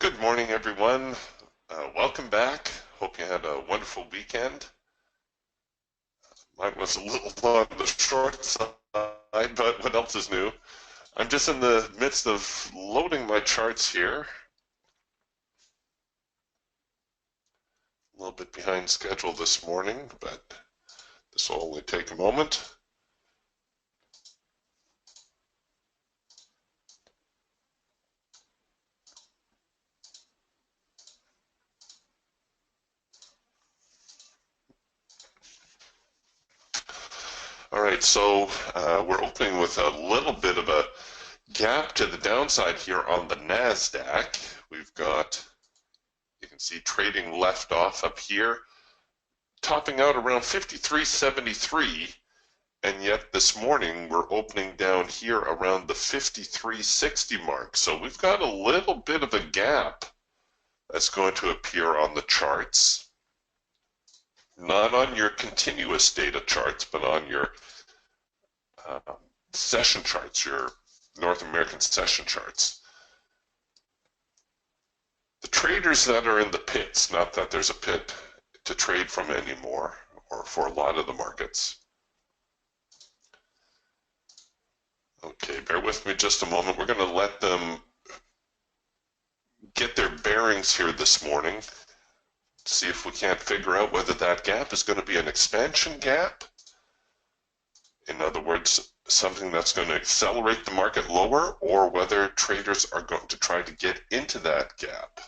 Good morning, everyone. Welcome back. Hope you had a wonderful weekend. Mine was a little on the short side, but what else is new? I'm just in the midst of loading my charts here. A little bit behind schedule this morning, but this will only take a moment. All right, so we're opening with a little bit of a gap to the downside here on the NASDAQ. We've got, you can see trading left off up here, topping out around 53.73, and yet this morning we're opening down here around the 53.60 mark. So we've got a little bit of a gap that's going to appear on the charts. Not on your continuous data charts, but on your session charts, your North American session charts. The traders that are in the pits, not that there's a pit to trade from anymore, or for a lot of the markets. Okay, bear with me just a moment. We're going to let them get their bearings here this morning. See if we can't figure out whether that gap is going to be an expansion gap. In other words, something that's going to accelerate the market lower, or whether traders are going to try to get into that gap.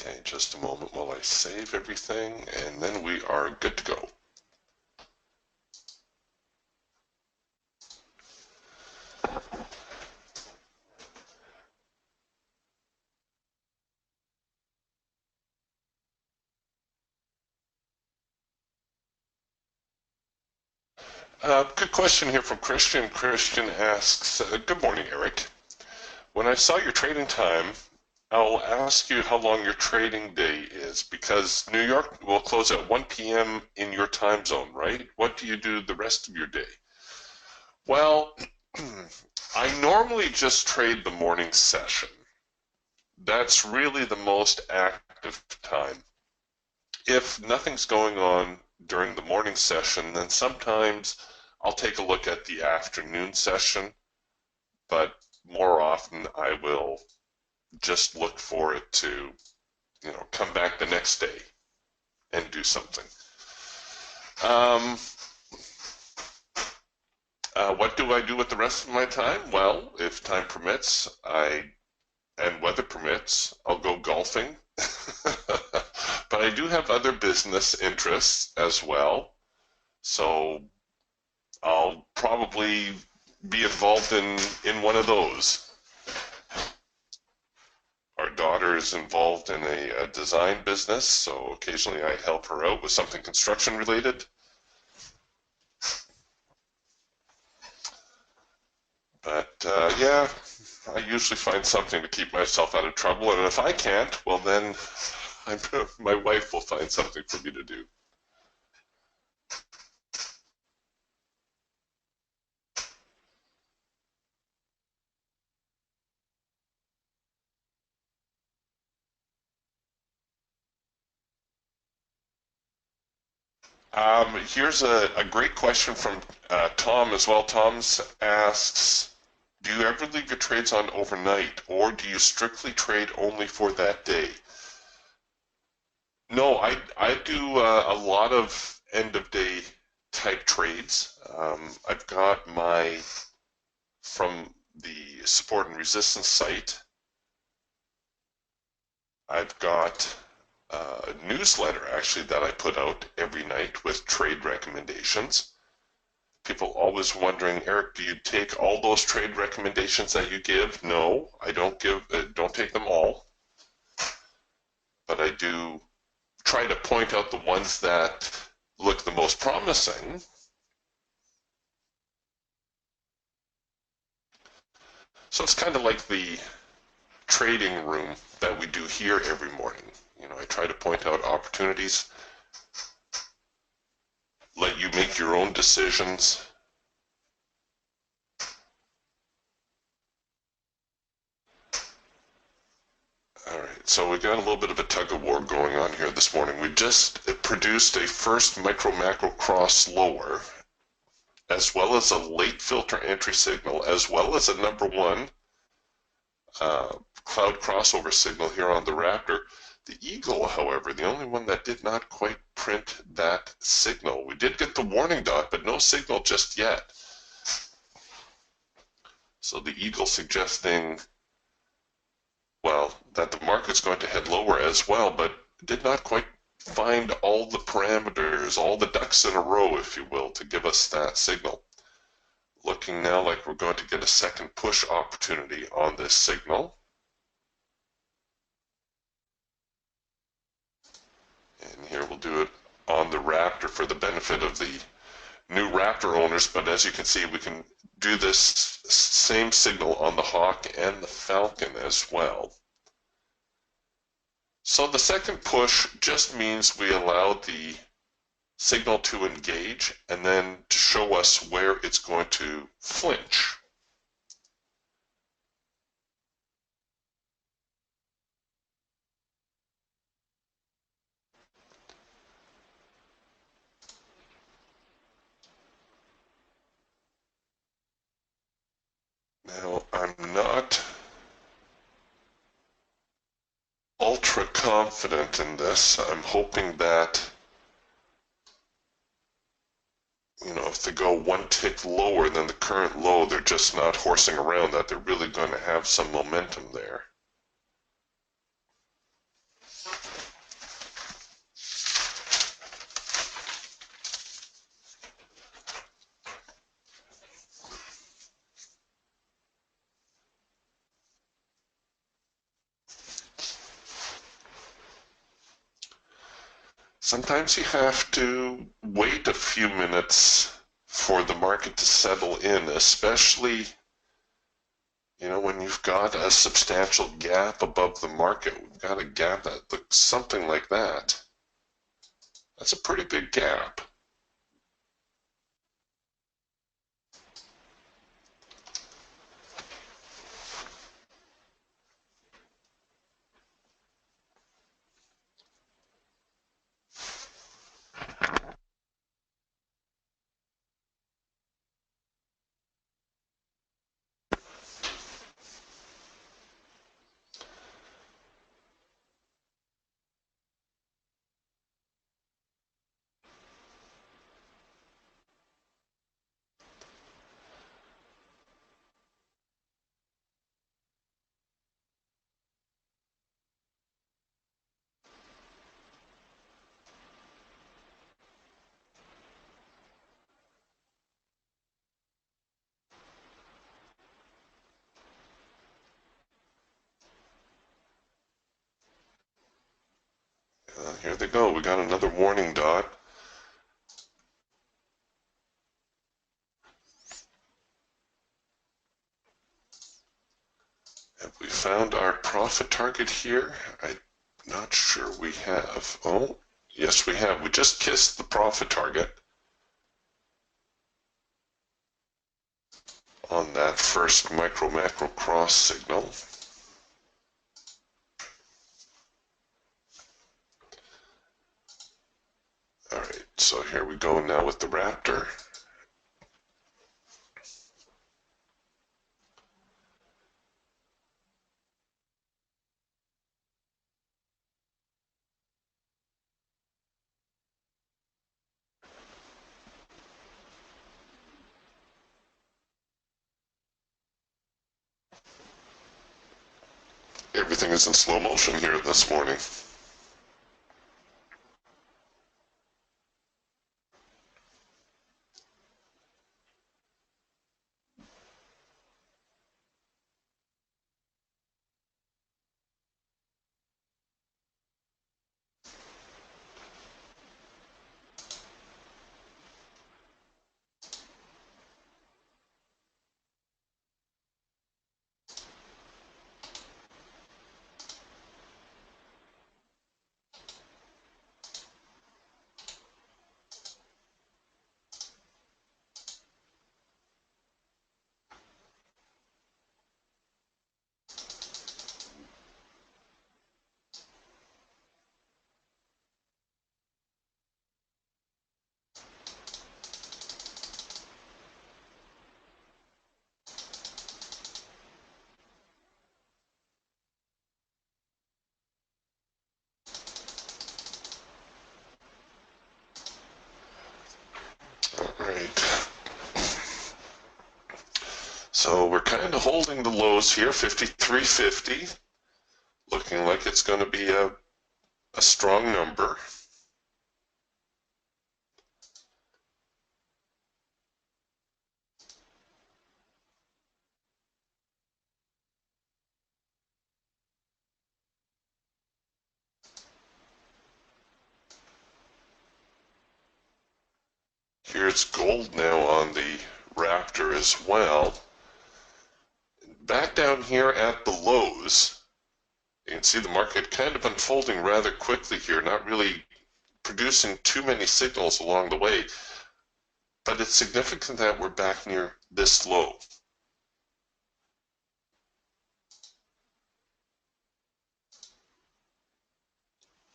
Okay, just a moment while I save everything, and then we are good to go. Good question here from Christian. Christian asks, good morning, Eric. When I saw your trading time, I'll ask you how long your trading day is, because New York will close at 1 p.m. in your time zone, right? What do you do the rest of your day? Well, I normally just trade the morning session. That's really the most active time. If nothing's going on during the morning session, then sometimes I'll take a look at the afternoon session, but more often I will just look for it to, come back the next day and do something. What do I do with the rest of my time? Well, if time permits, and weather permits, I'll go golfing. But I do have other business interests as well, so I'll probably be involved in one of those. Our daughter is involved in a design business, so occasionally I help her out with something construction related. But yeah, I usually find something to keep myself out of trouble, and if I can't, well then my wife will find something for me to do. Here's a great question from Tom as well. Tom asks, do you ever leave your trades on overnight, or do you strictly trade only for that day? No, I do a lot of end of day type trades. I've got my, from the support and resistance site, I've got a newsletter actually that I put out every night with trade recommendations. People always wondering, Eric, do you take all those trade recommendations that you give? No, I don't take them all, but I do try to point out the ones that look the most promising. So it's kind of like the trading room that we do here every morning. I try to point out opportunities, let you make your own decisions. All right, so we got a little bit of a tug of war going on here this morning. We just produced a first micro-macro cross lower, as well as a late filter entry signal, as well as a number one cloud crossover signal here on the Raptor. The Eagle, however, the only one that did not quite print that signal. We did get the warning dot, but no signal just yet. So the Eagle suggesting, well, that the market's going to head lower as well, but did not quite find all the parameters, all the ducks in a row, if you will, to give us that signal. Looking now like we're going to get a second push opportunity on this signal. And here we'll do it on the Raptor for the benefit of the new Raptor owners, but as you can see, we can do this same signal on the Hawk and the Falcon as well. So the second push just means we allow the signal to engage and then to show us where it's going to flinch. Now, I'm not ultra confident in this. I'm hoping that, if they go one tick lower than the current low, they're just not horsing around, that they're really going to have some momentum there. Sometimes you have to wait a few minutes for the market to settle in, especially, when you've got a substantial gap above the market. We've got a gap that looks something like that. That's a pretty big gap. Here they go. We got another warning dot. Have we found our profit target here? I'm not sure we have. Oh, yes we have. We just kissed the profit target on that first micro-macro cross signal. All right, so here we go now with the Raptor. everything is in slow motion here this morning. All right. So we're kind of holding the lows here, 53.50. Looking like it's going to be a strong number. Here's gold now on the Raptor as well. Back down here at the lows, you can see the market kind of unfolding rather quickly here, not really producing too many signals along the way, but it's significant that we're back near this low.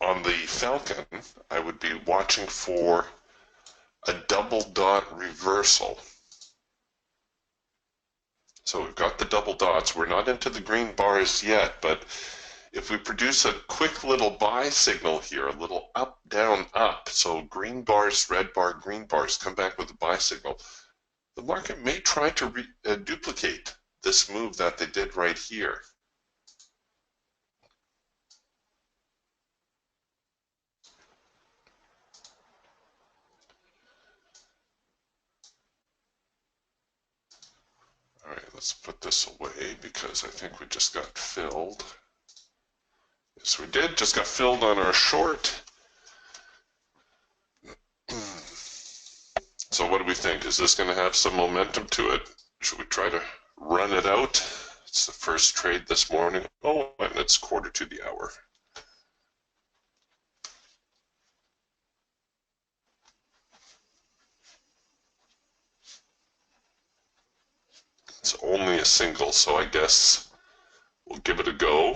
On the Falcon, I would be watching for a double dot reversal. So we've got the double dots. We're not into the green bars yet, but if we produce a quick little buy signal here, a little up, down, up, so green bars, red bar, green bars, come back with a buy signal, the market may try to duplicate this move that they did right here. All right, let's put this away because I think we just got filled. Yes, we did. Just got filled on our short. So what do we think? Is this going to have some momentum to it? Should we try to run it out? It's the first trade this morning. Oh, and it's quarter to the hour. It's only a single, so I guess we'll give it a go.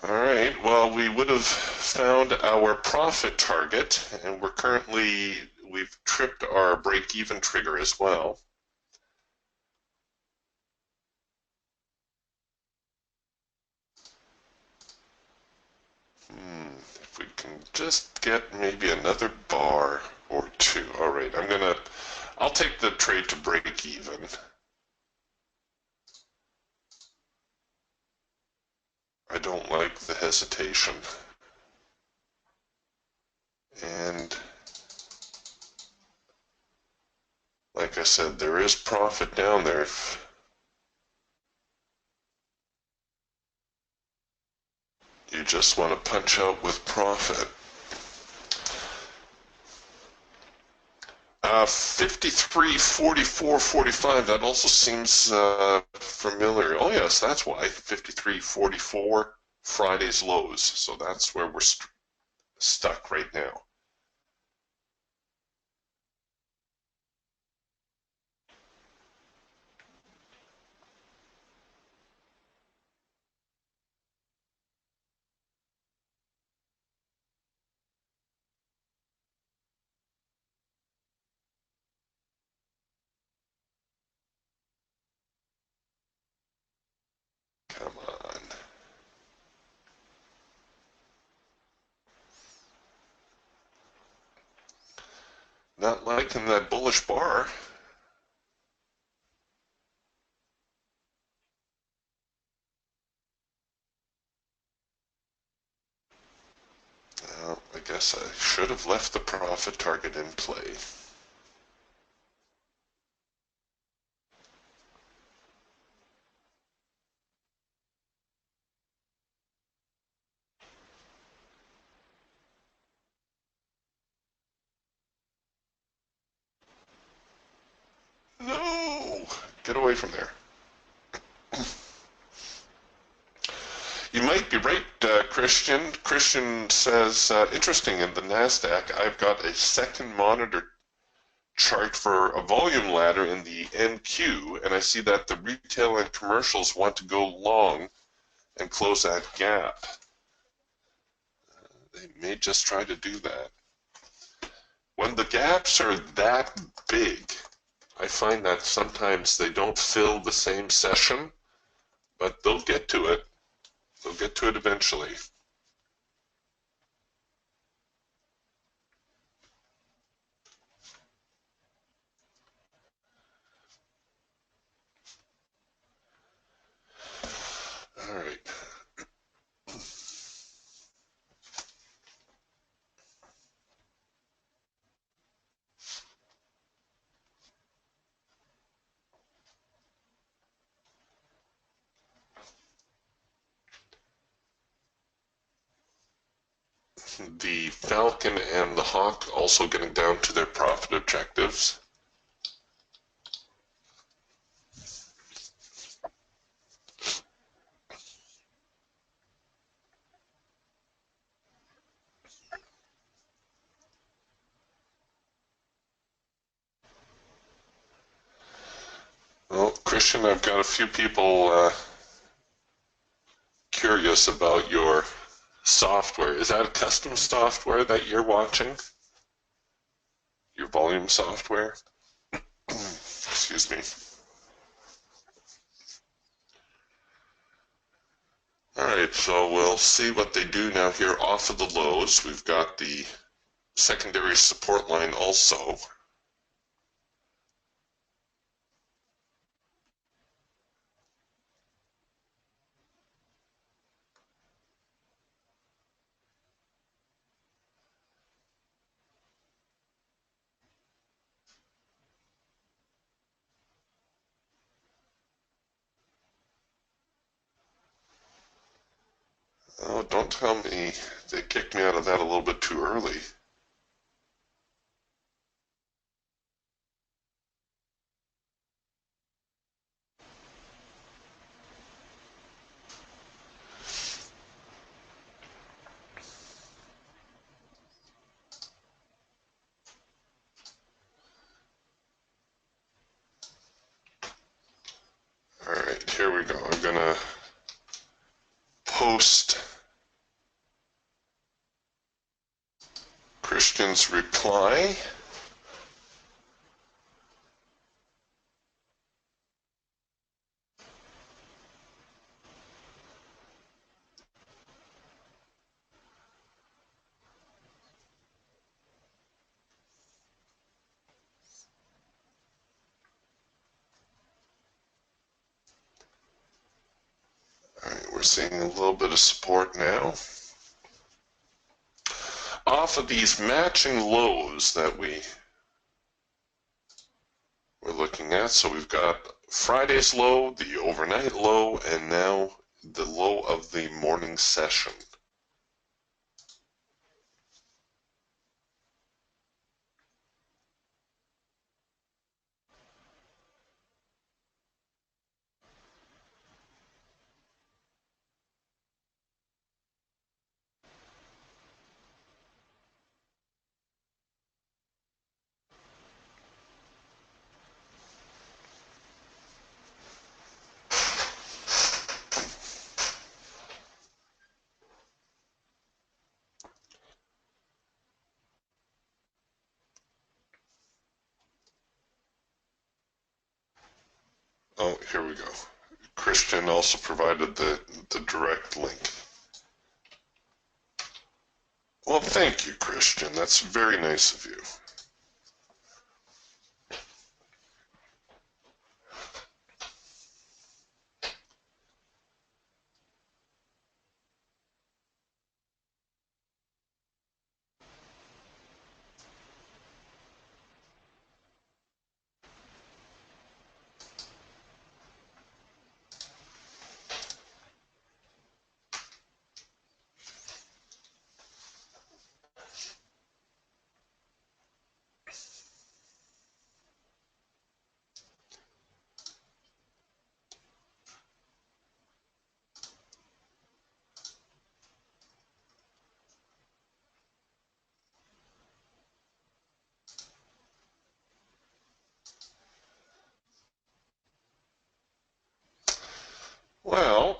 All right, well, we would have found our profit target, and we've tripped our break-even trigger as well. If we can just get maybe another bar or two. All right, I'll take the trade to break even. I don't like the hesitation. And like I said, there is profit down there. You just want to punch out with profit. 53, 44, 45, that also seems familiar. Oh yes, that's why. 53, 44, Friday's lows. So that's where we're stuck right now. Come on. Not liking that bullish bar. I guess I should have left the profit target in play. No! Get away from there. You might be right, Christian. Christian says, interesting, in the NASDAQ, I've got a second monitor chart for a volume ladder in the NQ, and I see that the retail and commercials want to go long and close that gap. They may just try to do that. When the gaps are that big, I find that sometimes they don't fill the same session, but they'll get to it. They'll get to it eventually. All right. The Falcon and the Hawk also getting down to their profit objectives. Well, Christian, I've got a few people curious about your software. Is that a custom software that you're watching? Your volume software? Excuse me. Alright, so we'll see what they do now here off of the lows. We've got the secondary support line also. Oh, don't tell me they kicked me out of that a little bit too early. Alright, here we go. I'm gonna post Christian's reply. Alright, we're seeing a little bit of support now. Off of these matching lows that we're looking at, so we've got Friday's low, the overnight low, and now the low of the morning session. Oh, here we go. Christian also provided the direct link. Well, thank you, Christian. That's very nice of you. Well,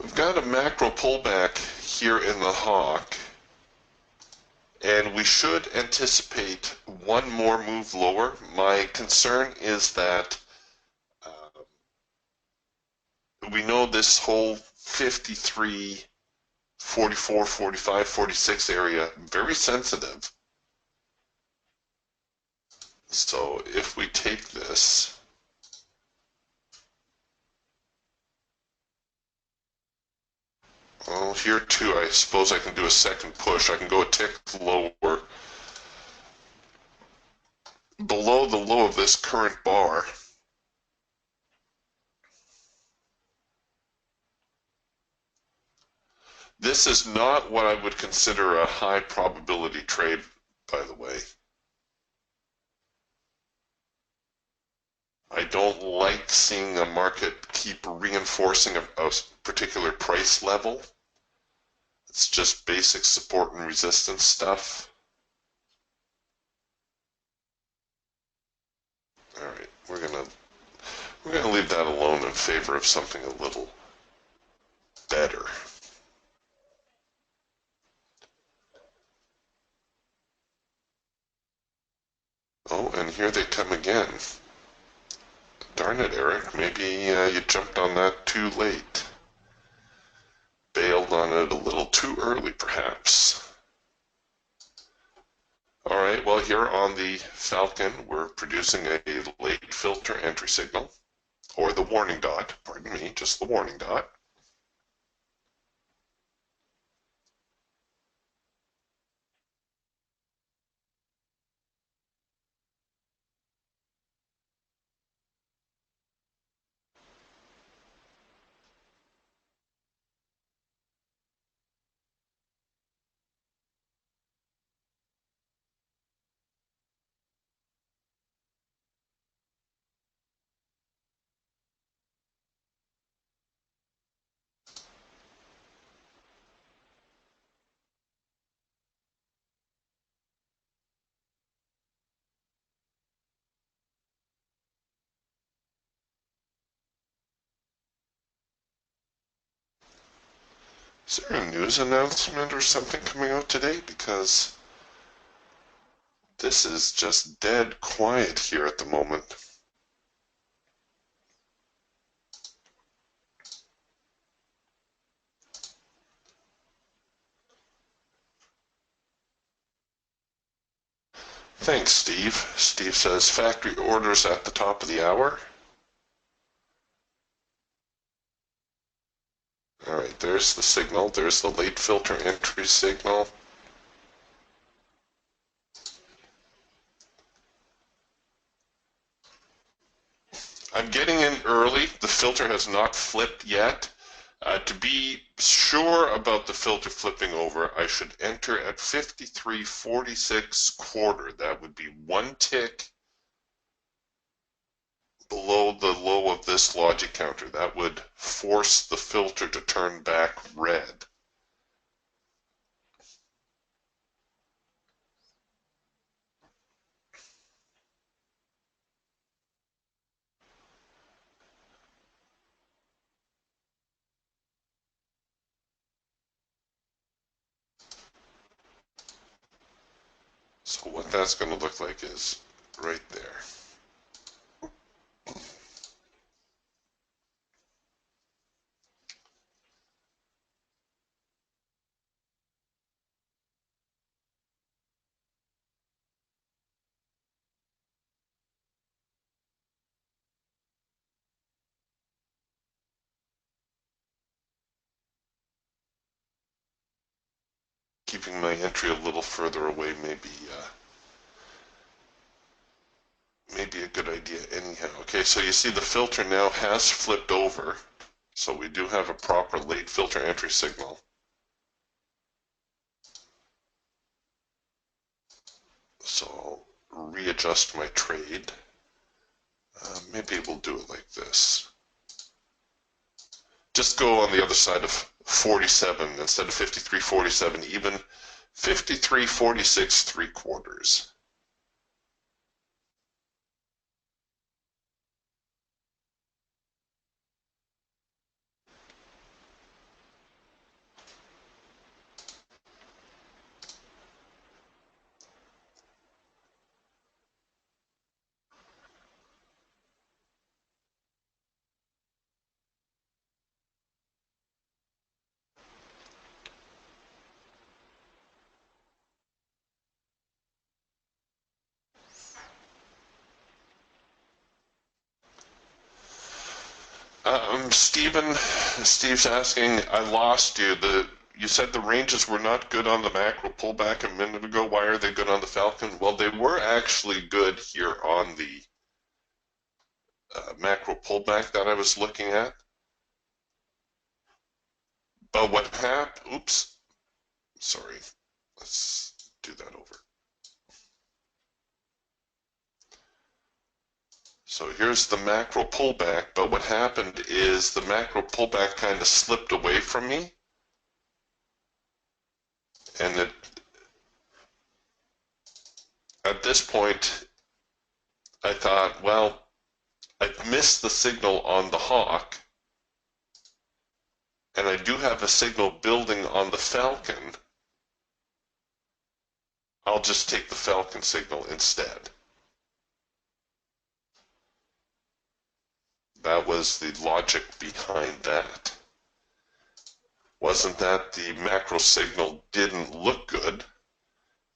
we've got a macro pullback here in the hawk, and we should anticipate one more move lower. My concern is that we know this whole 53, 44, 45, 46 area, very sensitive. So if we take this, well, here too, I suppose I can do a second push. I can go a tick lower, below the low of this current bar. This is not what I would consider a high probability trade, by the way. I don't like seeing a market keep reinforcing a particular price level. It's just basic support and resistance stuff. All right, we're gonna leave that alone in favor of something a little better. Oh, and here they come again. Darn it, Eric. Maybe you jumped on that too late. Bailed on it a little too early, perhaps. All right, well, here on the Falcon, we're producing a late filter entry signal, or the warning dot, pardon me, just the warning dot. Is there a news announcement or something coming out today? Because this is just dead quiet here at the moment. Thanks, Steve. Steve says factory orders at the top of the hour. All right, there's the signal. There's the late filter entry signal. I'm getting in early. The filter has not flipped yet. To be sure about the filter flipping over, I should enter at 53.46 quarter. That would be one tick below the low of this logic counter. That would force the filter to turn back red. So what that's going to look like is right there. Keeping my entry a little further away maybe a good idea anyhow. Okay, so you see the filter now has flipped over. So we do have a proper late filter entry signal. So I'll readjust my trade. Maybe we'll do it like this. Just go on the other side of 47 instead of 53.47, even 53.46 3/4. Steve's asking, I lost you. You said the ranges were not good on the macro pullback a minute ago. Why are they good on the Falcon? Well, they were actually good here on the macro pullback that I was looking at. But what happened, oops, sorry, let's do that over. So here's the macro pullback, but what happened is the macro pullback kind of slipped away from me. And at this point, I thought, well, I've missed the signal on the hawk, and I do have a signal building on the Falcon. I'll just take the Falcon signal instead. That was the logic behind that. Wasn't that the macro signal didn't look good,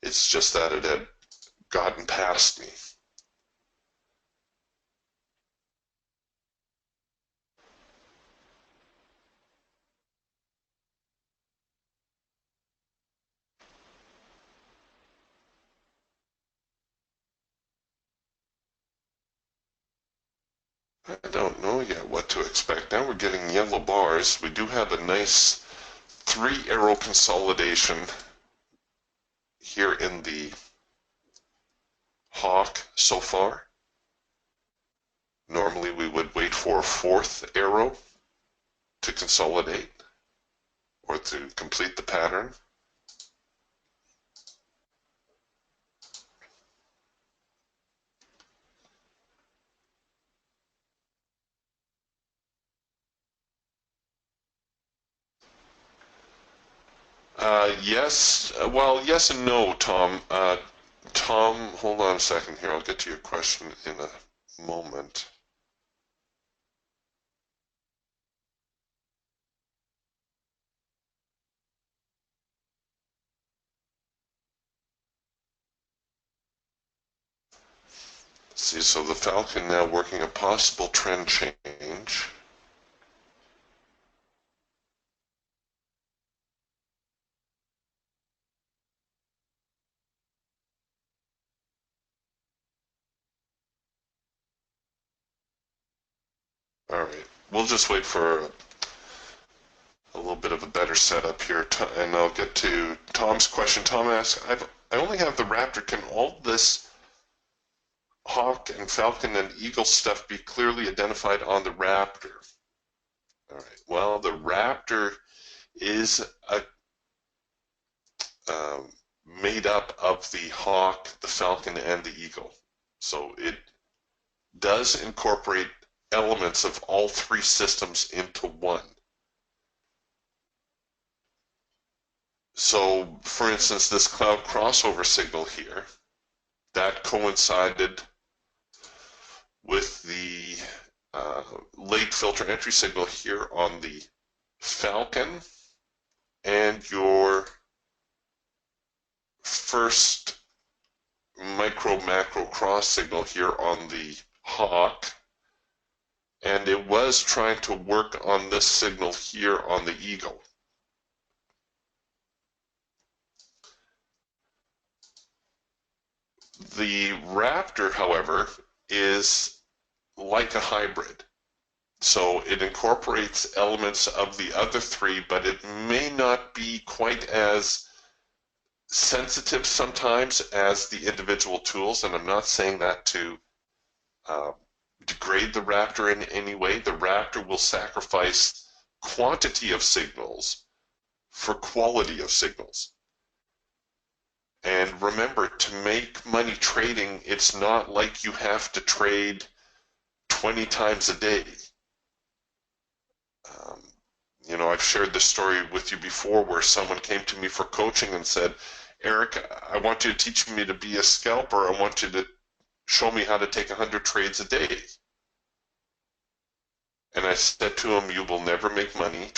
it's just that it had gotten past me. I don't know yet what to expect. Now we're getting yellow bars. We do have a nice 3-arrow consolidation here in the hawk so far. Normally we would wait for a 4th arrow to consolidate or to complete the pattern. Yes, well, yes and no, Tom. Tom, hold on a second here. I'll get to your question in a moment. See, so the Falcon now working a possible trend change. All right, we'll just wait for a little bit of a better setup here, and I'll get to Tom's question. Tom asks, I only have the Raptor. Can all this Hawk and Falcon and Eagle stuff be clearly identified on the Raptor? All right. Well, the Raptor is made up of the Hawk, the Falcon, and the Eagle. So it does incorporate elements of all three systems into one. So, for instance, this cloud crossover signal here, that coincided with the late filter entry signal here on the Falcon and your first micro macro cross signal here on the Hawk, and it was trying to work on this signal here on the Eagle. The Raptor, however, is like a hybrid. So it incorporates elements of the other three, but it may not be quite as sensitive sometimes as the individual tools. And I'm not saying that to degrade the Raptor in any way. The Raptor will sacrifice quantity of signals for quality of signals. And remember, to make money trading, it's not like you have to trade 20 times a day. You know, I've shared this story with you before where someone came to me for coaching and said, Eric, I want you to teach me to be a scalper. I want you to show me how to take 100 trades a day. And I said to him, you will never make money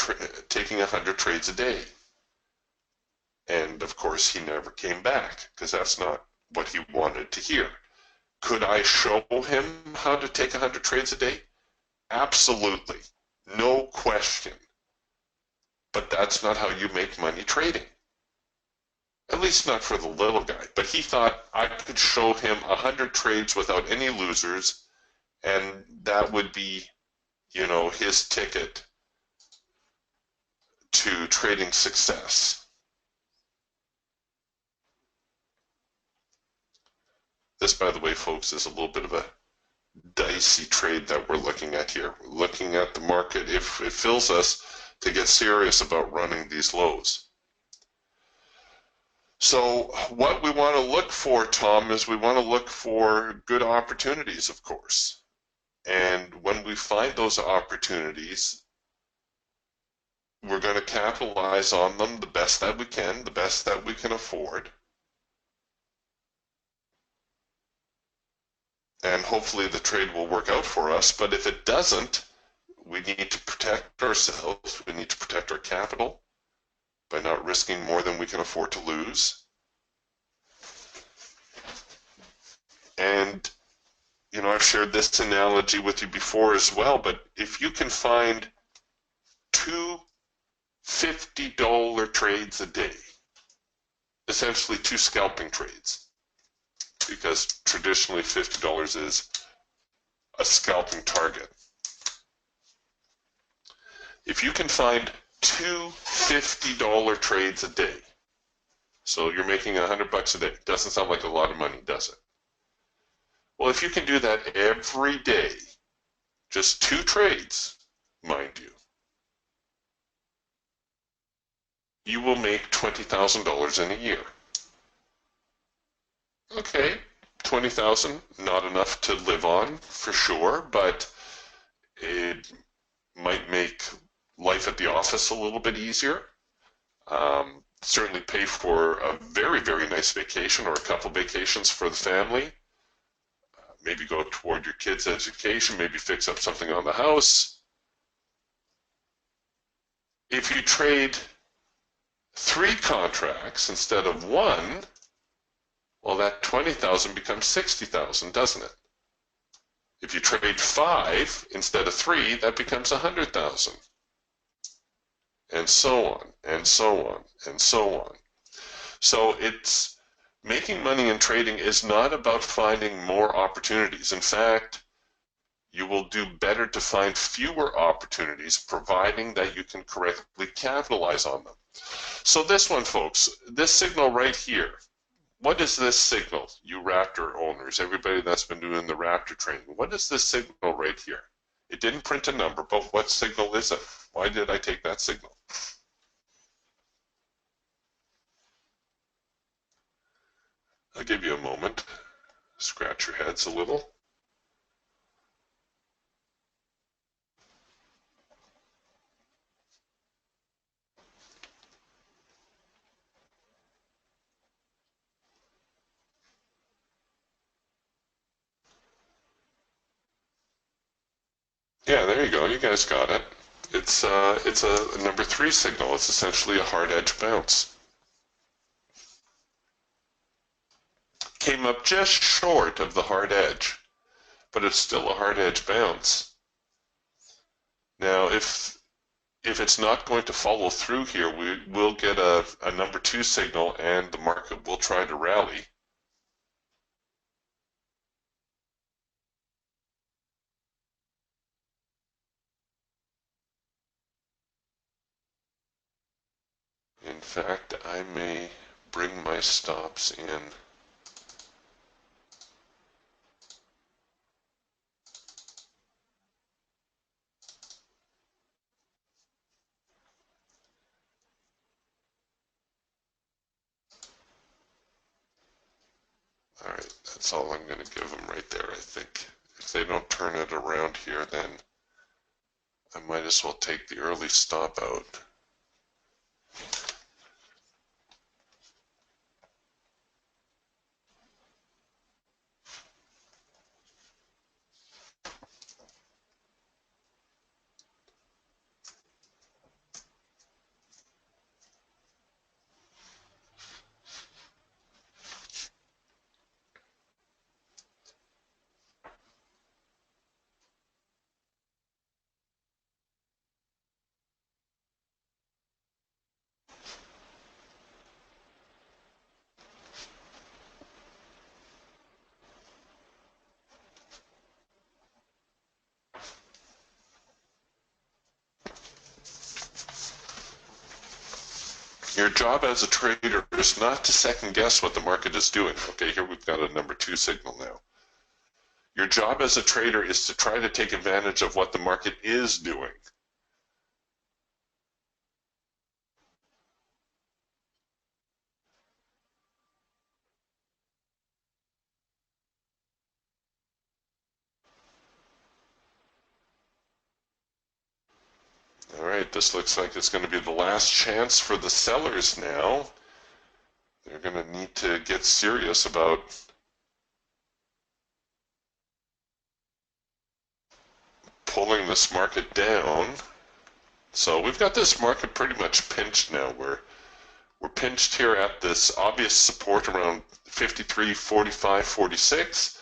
taking 100 trades a day. And of course, he never came back because that's not what he wanted to hear. Could I show him how to take 100 trades a day? Absolutely. No question. But that's not how you make money trading. At least not for the little guy. But he thought I could show him 100 trades without any losers, and that would be, you know, his ticket to trading success. This, by the way, folks, is a little bit of a dicey trade that we're looking at here. We're looking at the market. If it fills us to get serious about running these lows. So what we want to look for, Tom, is we want to look for good opportunities, of course. And when we find those opportunities, we're going to capitalize on them the best that we can, the best that we can afford. And hopefully the trade will work out for us. But if it doesn't, we need to protect ourselves. We need to protect our capital by not risking more than we can afford to lose. And, you know, I've shared this analogy with you before as well, but if you can find two $50 trades a day, essentially two scalping trades, because traditionally $50 is a scalping target. If you can find two $50 trades a day, so you're making $100 a day. Doesn't sound like a lot of money, does it? Well, if you can do that every day, just two trades, mind you, you will make $20,000 in a year. Okay, 20,000, not enough to live on for sure, but it might make life at the office a little bit easier. Certainly pay for a very, very nice vacation or a couple vacations for the family. Maybe go toward your kids' education, maybe fix up something on the house. If you trade 3 contracts instead of 1, well, that 20,000 becomes 60,000, doesn't it? If you trade 5 instead of 3, that becomes 100,000. And so on, and so on, and so on. So it's making money in trading is not about finding more opportunities. In fact, you will do better to find fewer opportunities, providing that you can correctly capitalize on them. So this one, folks, this signal right here, What is this signal, you Raptor owners, everybody that's been doing the Raptor training? What is this signal right here? It didn't print a number, but what signal is it? Why did I take that signal? I'll give you a moment. Scratch your heads a little. Yeah, there you go. You guys got it. It's a number 3 signal. It's essentially a hard edge bounce. Came up just short of the hard edge, but it's still a hard edge bounce. Now, if it's not going to follow through here, we will get a number 2 signal and the market will try to rally. In fact, I may bring my stops in. All right, that's all I'm going to give them right there, I think. If they don't turn it around here, then I might as well take the early stop out. Your job as a trader is not to second guess what the market is doing. Okay, here we've got a number 2 signal now. Your job as a trader is to try to take advantage of what the market is doing. All right, this looks like it's going to be the last chance for the sellers now. They're going to need to get serious about pulling this market down. So we've got this market pretty much pinched now. We're pinched here at this obvious support around 53, 45, 46.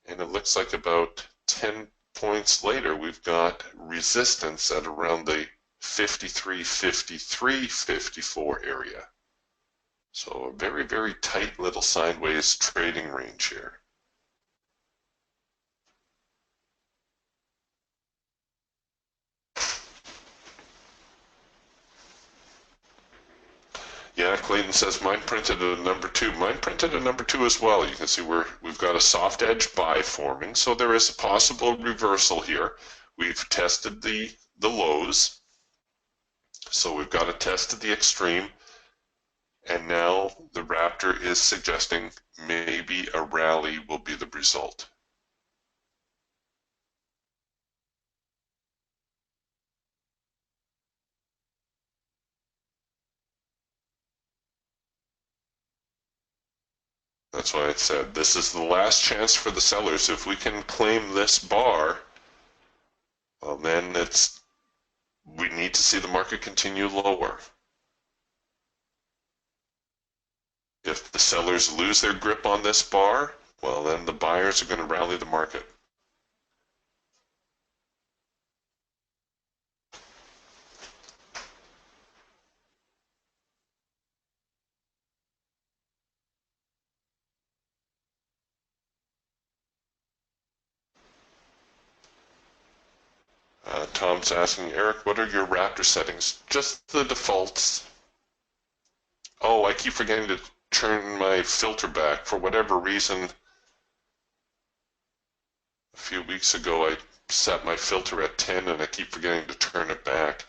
And it looks like about 10 points later, we've got resistance at around the 53, 53, 54 area. So a very, very tight little sideways trading range here. Yeah, Clayton says mine printed at a number 2. Mine printed a number 2 as well. You can see we've got a soft edge buy forming, so there is a possible reversal here. We've tested the lows, so we've got a test of the extreme, and now the Raptor is suggesting maybe a rally will be the result. That's why I said this is the last chance for the sellers. If we can claim this bar, well, then we need to see the market continue lower. If the sellers lose their grip on this bar, well, then the buyers are going to rally the market. Tom's asking, Eric, what are your Raptor settings? Just the defaults. Oh, I keep forgetting to turn my filter back. For whatever reason, a few weeks ago I set my filter at 10 and I keep forgetting to turn it back.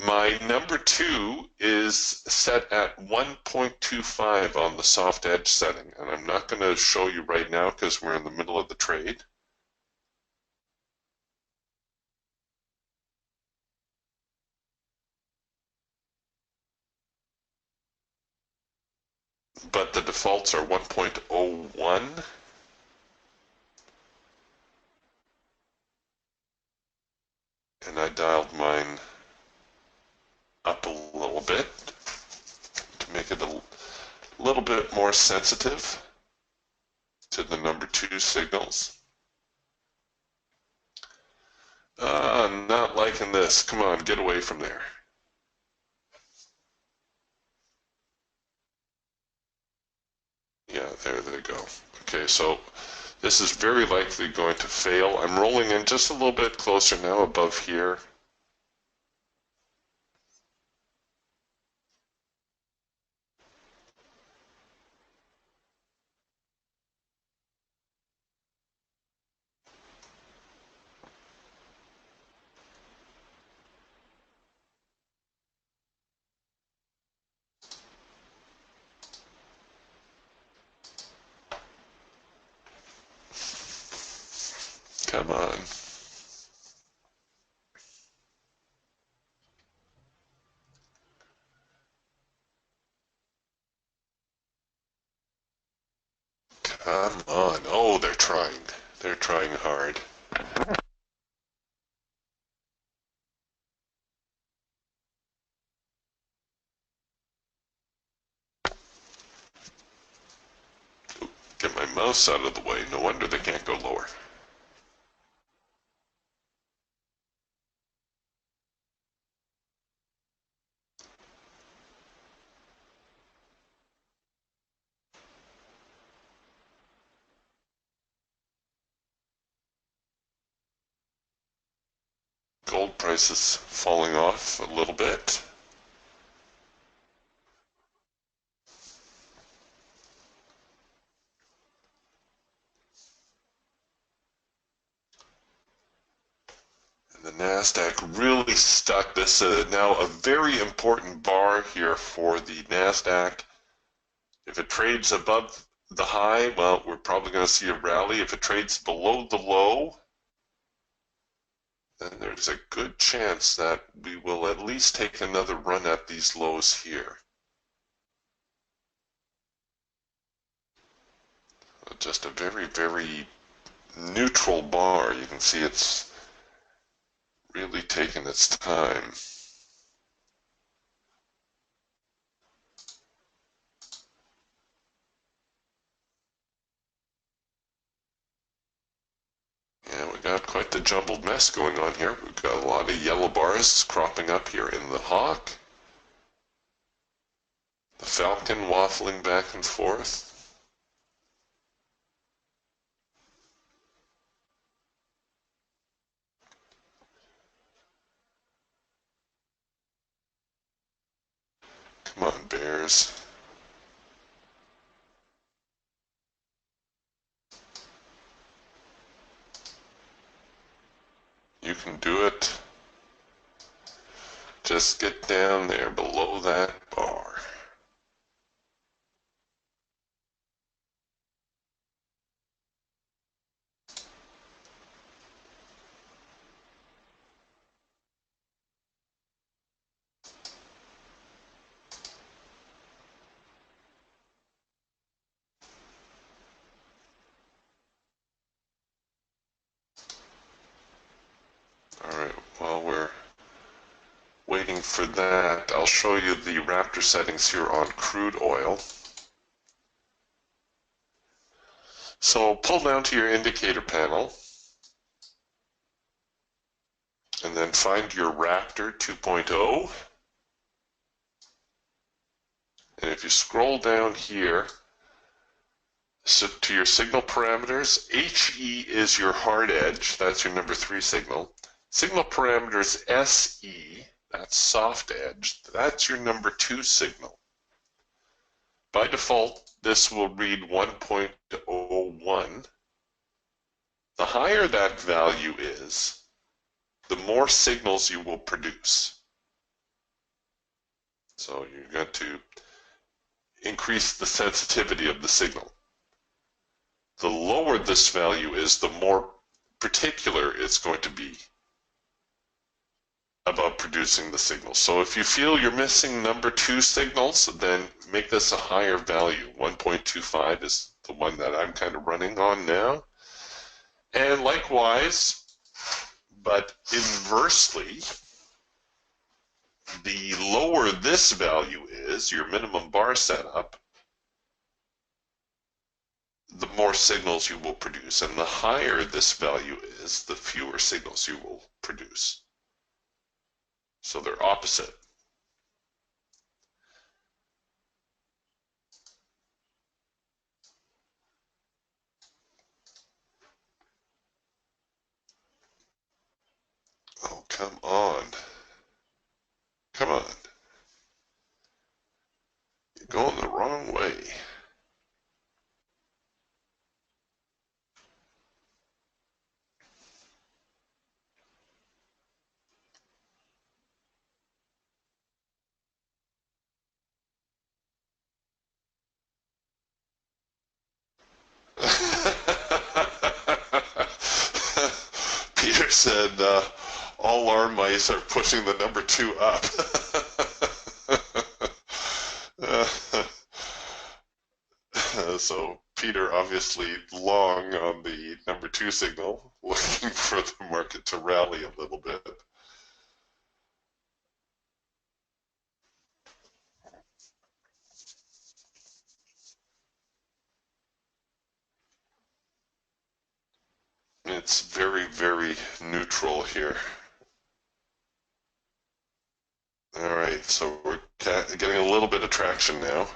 My number 2 is set at 1.25 on the soft edge setting, and I'm not going to show you right now because we're in the middle of the trade. But the defaults are 1.01. And I dialed mine up a little bit to make it a little bit more sensitive to the number 2 signals. Not liking this. Come on, get away from there. Yeah, there they go. Okay, so this is very likely going to fail. I'm rolling in just a little bit closer now above here. Come on. Come on. Oh, they're trying. They're trying hard. Get my mouse out of the way. No wonder they can't go lower. Gold prices falling off a little bit. The NASDAQ really stuck. This now a very important bar here for the NASDAQ. If it trades above the high, well, we're probably going to see a rally. If it trades below the low, then there's a good chance that we will at least take another run at these lows here. Just a very, very neutral bar. You can see it's really taking its time. Yeah, we got quite the jumbled mess going on here. We've got a lot of yellow bars cropping up here in the hawk. The falcon waffling back and forth. Come on, bears. You can do it. Just get down there below that bar. Alright, while we're waiting for that, I'll show you the Raptor settings here on crude oil. So pull down to your indicator panel and then find your Raptor 2.0. And if you scroll down here, so to your signal parameters, HE is your hard edge, that's your number 3 signal. Signal parameters SE, that's soft edge, that's your number 2 signal. By default, this will read 1.01. The higher that value is, the more signals you will produce. So you're going to increase the sensitivity of the signal. The lower this value is, the more particular it's going to be about producing the signal. So if you feel you're missing number 2 signals, then make this a higher value. 1.25 is the one that I'm kind of running on now. And likewise, but inversely, the lower this value is, your minimum bar setup, the more signals you will produce. And the higher this value is, the fewer signals you will produce. So they're opposite. Oh, come on. Come on. You're going the wrong way. Peter said, all our mice are pushing the number 2 up. So Peter obviously long on the number 2 signal, looking for the market to rally a little bit. It's very, very neutral here. All right, so we're getting a little bit of traction now.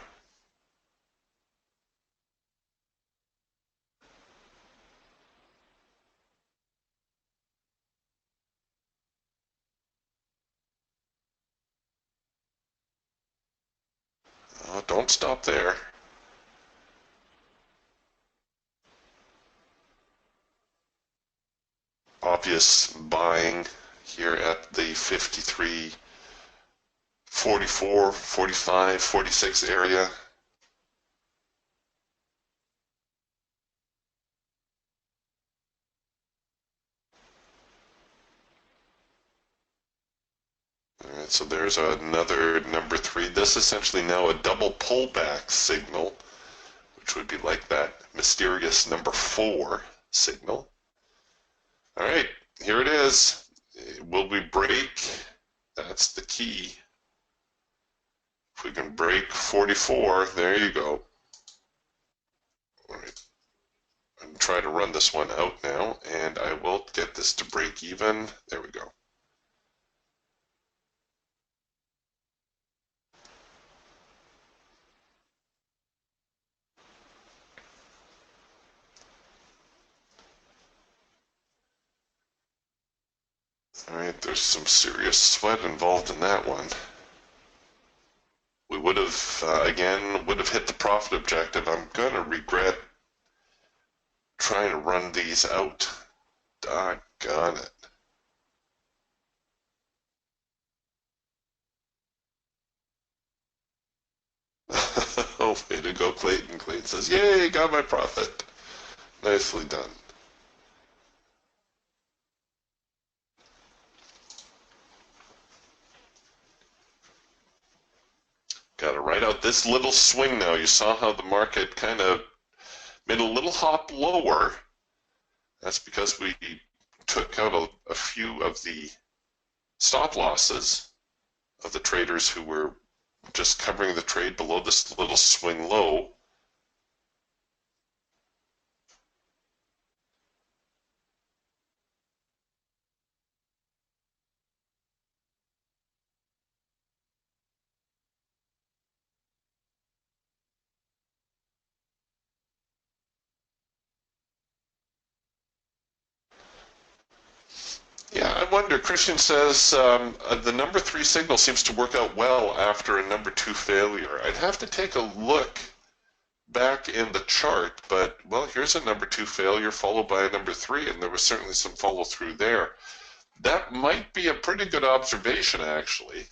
Oh, don't stop there. Obvious buying here at the 53, 44, 45, 46 area. All right, so there's another number 3. This is essentially now a double pullback signal, which would be like that mysterious number 4 signal. All right, here it is. Will we break? That's the key. If we can break 44, there you go. All right, I'm going to try to run this one out now, and I will get this to break even. There we go. All right, there's some serious sweat involved in that one. We would have, again, would have hit the profit objective. I'm going to regret trying to run these out. Doggone it. Oh, way to go, Clayton. Clayton says, yay, got my profit. Nicely done. Got to write out this little swing now. You saw how the market kind of made a little hop lower. That's because we took out a few of the stop losses of the traders who were just covering the trade below this little swing low. Yeah, wonder, Christian says the number 3 signal seems to work out well after a number 2 failure. I'd have to take a look back in the chart, but, well, here's a number 2 failure followed by a number 3, and there was certainly some follow through there. That might be a pretty good observation, actually.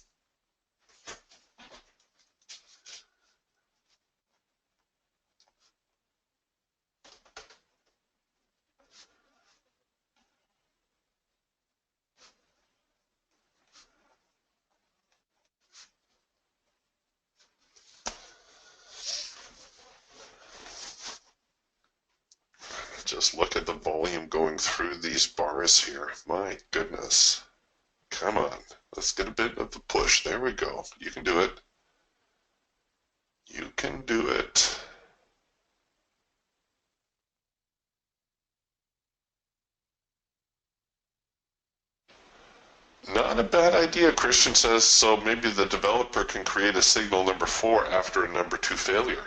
Just look at the volume going through these bars here. My goodness. Come on. Let's get a bit of a push. There we go. You can do it. You can do it. Not a bad idea, Christian says, so maybe the developer can create a signal number 4 after a number 2 failure.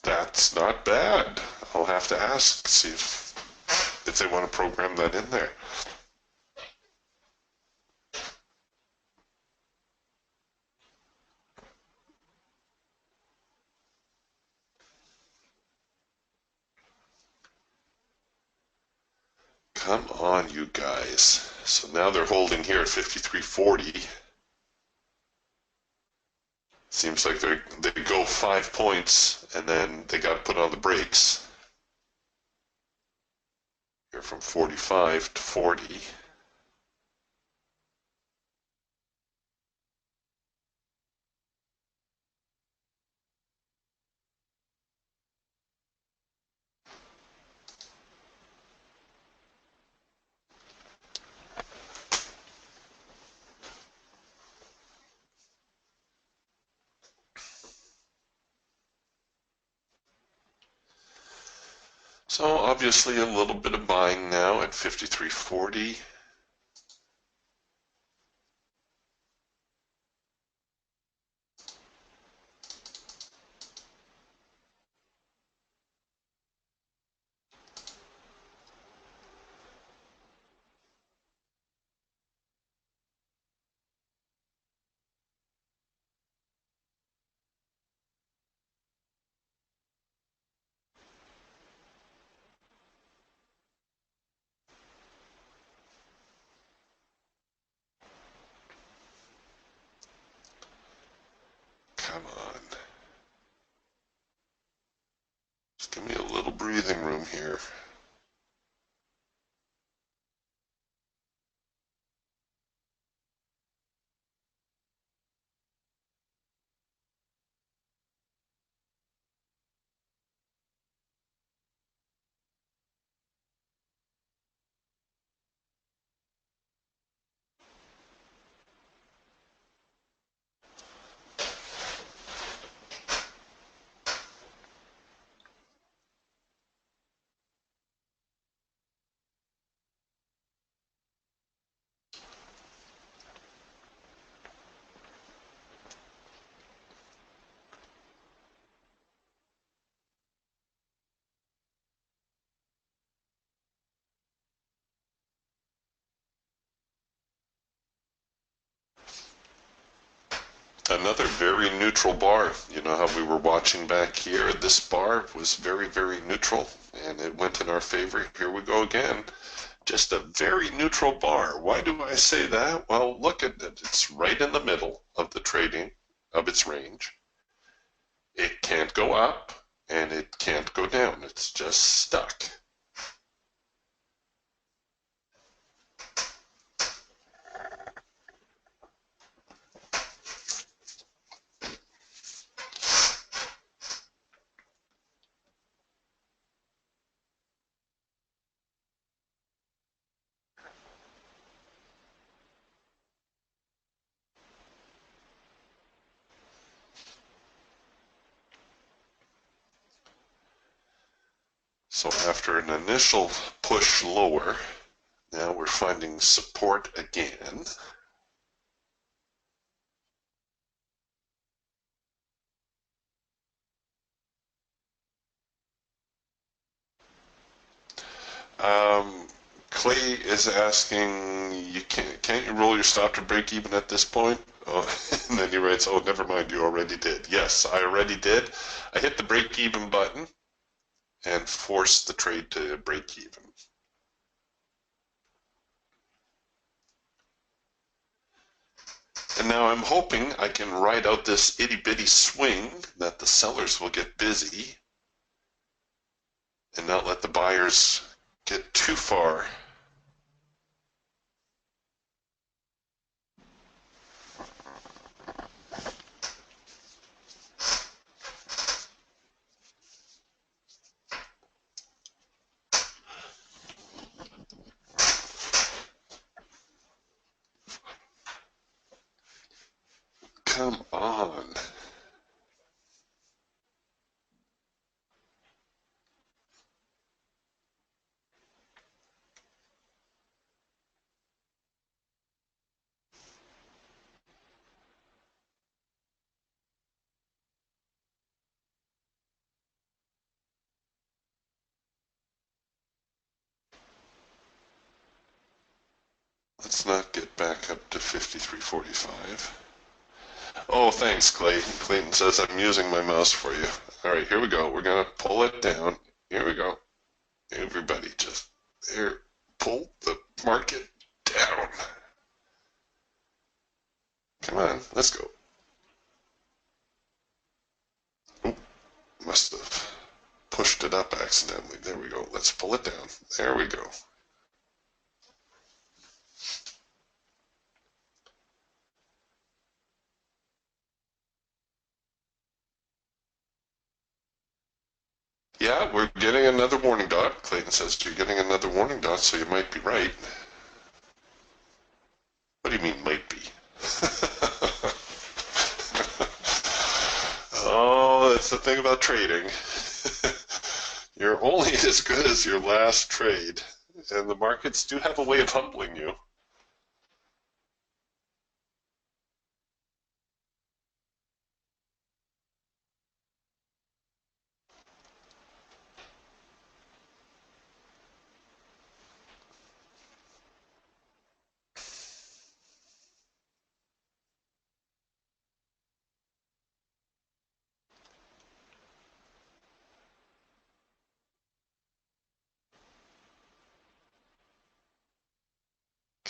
That's not bad. I'll have to ask, see if they want to program that in there. Come on, you guys. So now they're holding here at 53.40. Seems like they go 5 points and then they got put on the brakes. Here from 45 to 40. So obviously a little bit of buying now at 53.40. Come on. Just give me a little breathing room here. Another very neutral bar. You know how we were watching back here? This bar was very, very neutral, and it went in our favor. Here we go again. Just a very neutral bar. Why do I say that? Well, look at it. It's right in the middle of the trading of its range. It can't go up, and it can't go down. It's just stuck. So after an initial push lower, now we're finding support again. Clay is asking, can't you roll your stop to break even at this point? Oh, and then he writes, oh, never mind, you already did. Yes, I already did. I hit the break even button and forced the trade to break even. And now I'm hoping I can ride out this itty-bitty swing that the sellers will get busy and not let the buyers get too far. Come on. Let's not get back up to 53.45. Oh, thanks, Clay. Clayton says I'm using my mouse for you. All right, here we go. We're going to pull it down. Here we go. Everybody just there. Pull the market down. Come on, let's go. Oh, must have pushed it up accidentally. There we go. Let's pull it down. There we go. Yeah, we're getting another warning dot. Clayton says you're getting another warning dot, so you might be right. What do you mean, might be? Oh, that's the thing about trading. You're only as good as your last trade, and the markets do have a way of humbling you.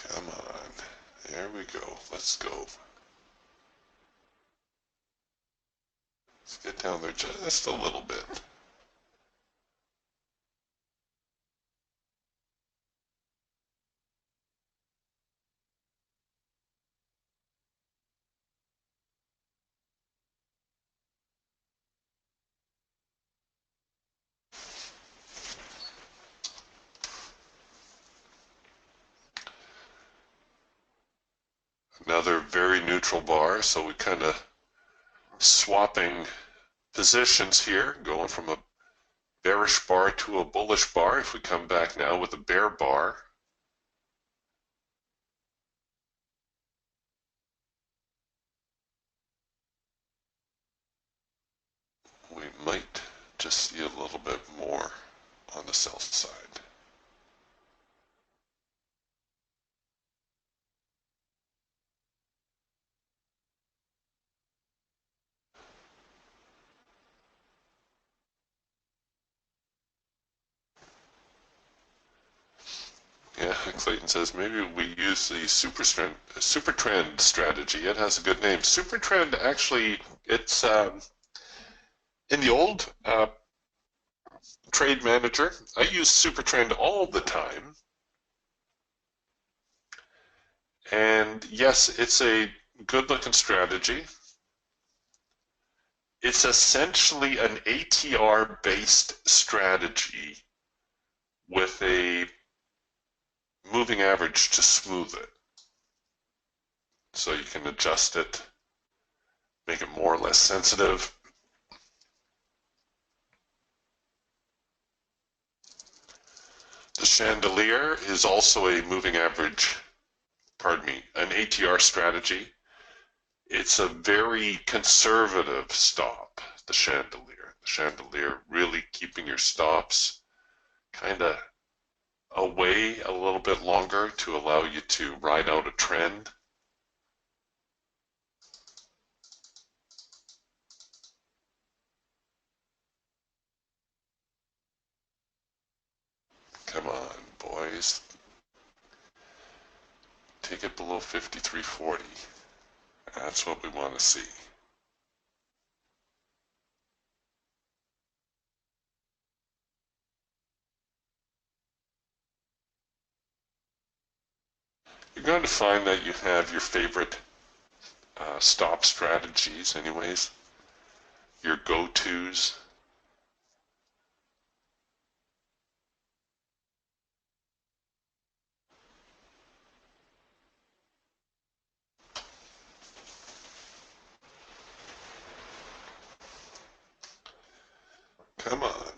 Come on. There we go. Let's go. Let's get down there just a little bit. Another very neutral bar, so we kind of swapping positions here, going from a bearish bar to a bullish bar. If we come back now with a bear bar, we might just see a little bit more on the sell side. Yeah, Clayton says maybe we use the super trend strategy. It has a good name. Super trend, actually, it's in the old trade manager. I use super trend all the time. And yes, it's a good looking strategy. It's essentially an ATR based strategy with a moving average to smooth it. So you can adjust it, make it more or less sensitive. The chandelier is also a moving average, pardon me, an ATR strategy. It's a very conservative stop, the chandelier. The chandelier really keeping your stops kind of away a little bit longer to allow you to ride out a trend. Come on, boys. Take it below 53.40. That's what we want to see. You're going to find that you have your favorite stop strategies anyways, your go-tos. Come on.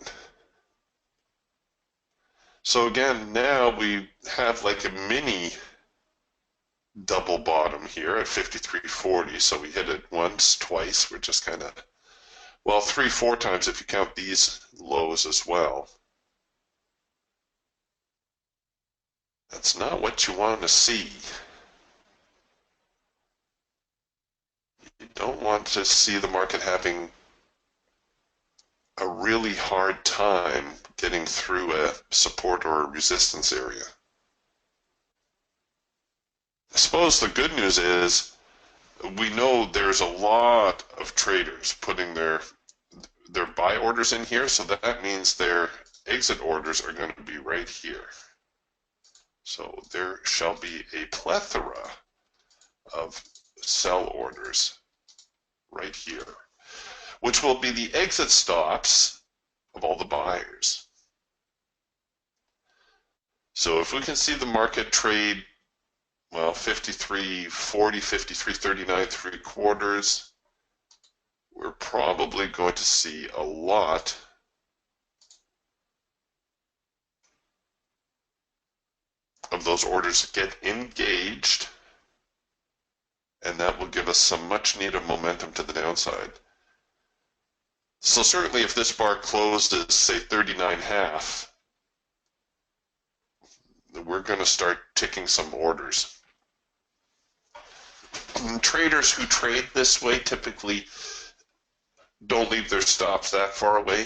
So again, now we have like a mini double bottom here at 53.40. So we hit it once, twice. We're just kind of, well, 3-4 times if you count these lows as well. That's not what you want to see. You don't want to see the market having a really hard time getting through a support or a resistance area. I suppose the good news is we know there's a lot of traders putting their buy orders in here, so that means their exit orders are going to be right here. So there shall be a plethora of sell orders right here, which will be the exit stops of all the buyers. So if we can see the market trade, well, 53.40, 53.39, 3/4, we're probably going to see a lot of those orders get engaged, and that will give us some much needed momentum to the downside. So certainly if this bar closes, say 39.5, we're going to start ticking some orders. Traders who trade this way typically don't leave their stops that far away,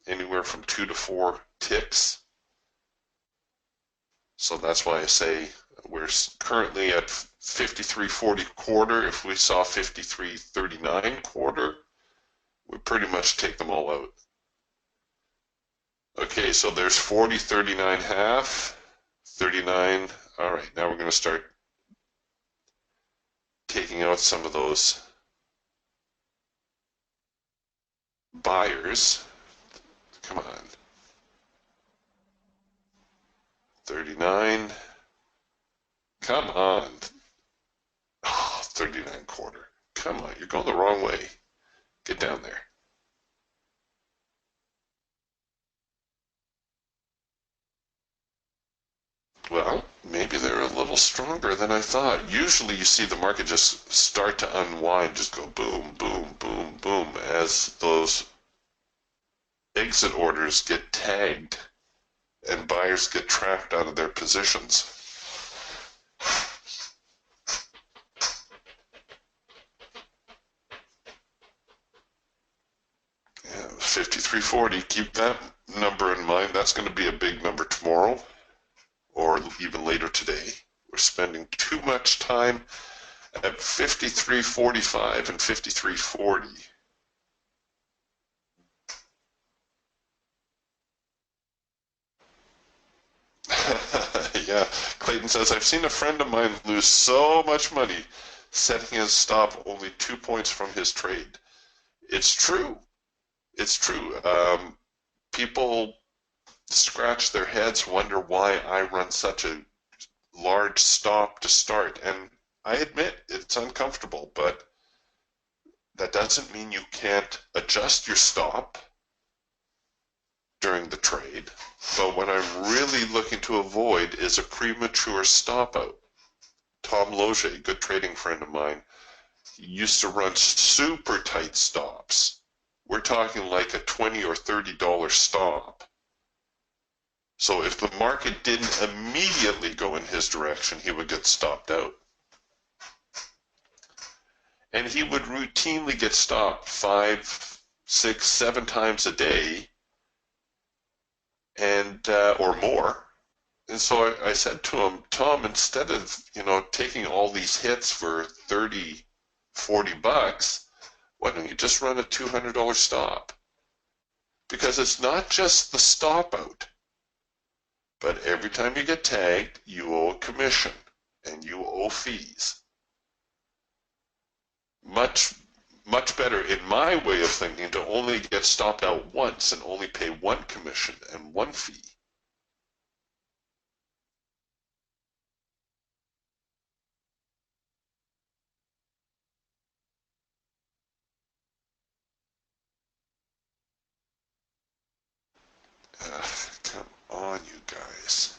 anywhere from 2 to 4 ticks. So that's why I say we're currently at 53.40 If we saw 53.39 we pretty much take them all out. Okay, so there's 40.39 39. All right, now we're going to start taking out some of those buyers. Come on. 39. Come on. Oh, 39.25. Come on, you're going the wrong way. Get down there. Well, maybe they're a little stronger than I thought. Usually you see the market just start to unwind, just go boom, boom, boom, boom, as those exit orders get tagged and buyers get trapped out of their positions. Yeah, 53.40, keep that number in mind. That's going to be a big number tomorrow or even later today. We're spending too much time at 53.45 and 53.40. Yeah, Clayton says, I've seen a friend of mine lose so much money setting his stop only 2 points from his trade. It's true. It's true. People scratch their heads, wonder why I run such a large stop to start. And I admit it's uncomfortable, but that doesn't mean you can't adjust your stop during the trade. But what I'm really looking to avoid is a premature stop out. Tom Loge, good trading friend of mine, he used to run super tight stops. We're talking like a $20 or $30 stop. So if the market didn't immediately go in his direction, he would get stopped out. And he would routinely get stopped 5, 6, 7 times a day, and or more. And so I said to him, Tom, instead of taking all these hits for 30, 40 bucks, why don't you just run a $200 stop? Because it's not just the stop out, but every time you get tagged, you owe a commission and you owe fees. Much better, in my way of thinking, to only get stopped out once and only pay one commission and one fee. Come on, you guys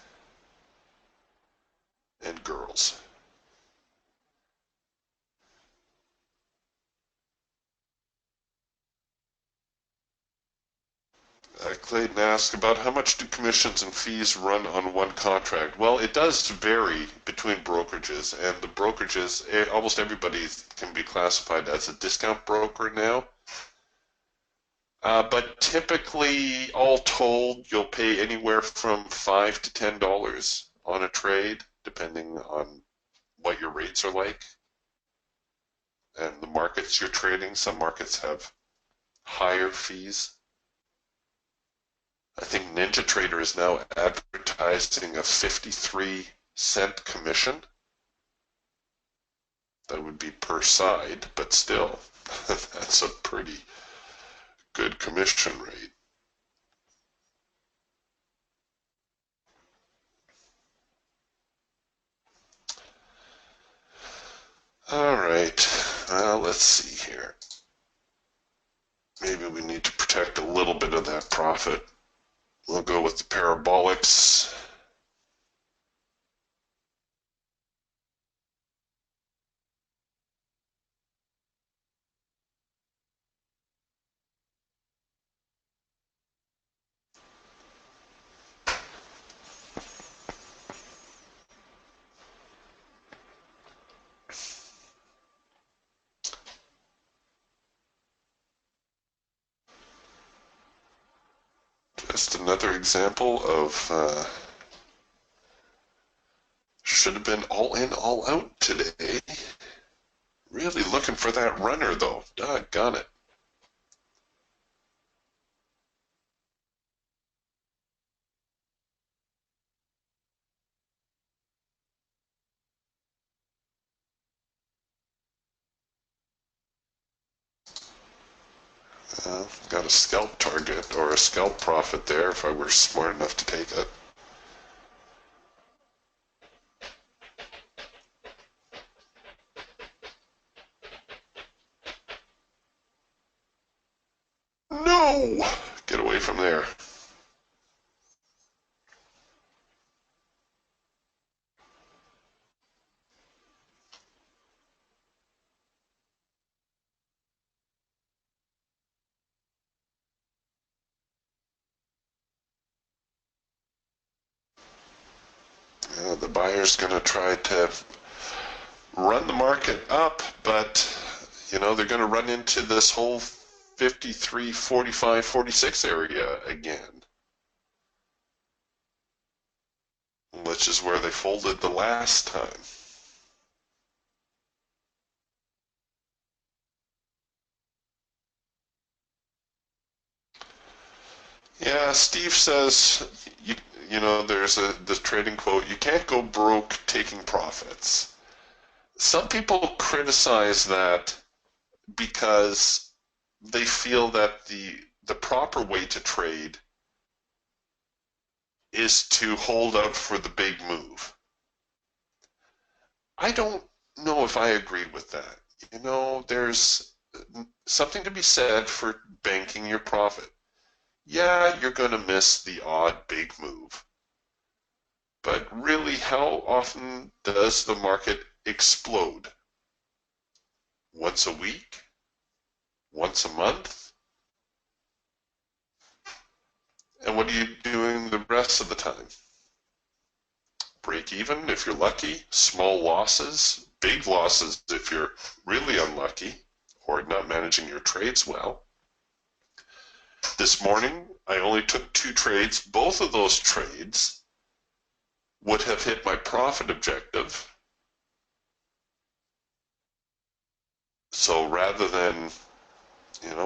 and girls. Clayton asked about how much do commissions and fees run on one contract. Well, it does vary between brokerages, and the brokerages, almost everybody can be classified as a discount broker now. But typically, all told, you'll pay anywhere from $5 to $10 on a trade, depending on what your rates are like and the markets you're trading. Some markets have higher fees. I think NinjaTrader is now advertising a 53-cent commission. That would be per side, but still, that's a pretty good commission rate. All right, well, let's see here. Maybe we need to protect a little bit of that profit. We'll go with the parabolics. Just another example of should have been all in, all out today. Really looking for that runner, though. Doggone it. Got a scalp target or a scalp profit there if I were smart enough to take it. No! Get away from there. The buyer's going to try to run the market up, but they're going to run into this whole 53, 45, 46 area again, which is where they folded the last time. Yeah, Steve says, there's the trading quote, you can't go broke taking profits. Some people criticize that because they feel that the proper way to trade is to hold out for the big move. I don't know if I agree with that. There's something to be said for banking your profit. Yeah, you're going to miss the odd big move. But really, how often does the market explode? Once a week? Once a month? And what are you doing the rest of the time? Break even if you're lucky, small losses, big losses if you're really unlucky or not managing your trades well. This morning, I only took 2 trades. Both of those trades would have hit my profit objective. So rather than,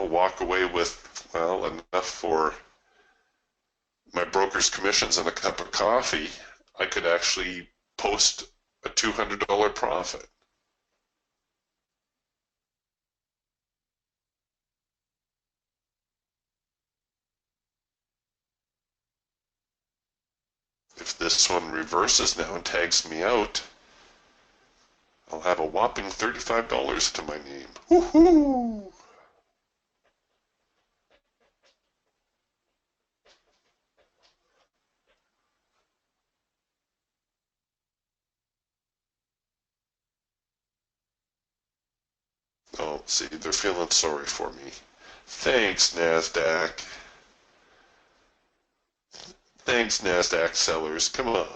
walk away with, well, enough for my broker's commissions and a cup of coffee, I could actually post a $200 profit. If this one reverses now and tags me out, I'll have a whopping $35 to my name. Woohoo! Oh, see, they're feeling sorry for me. Thanks, NASDAQ. Thanks, NASDAQ sellers. Come on.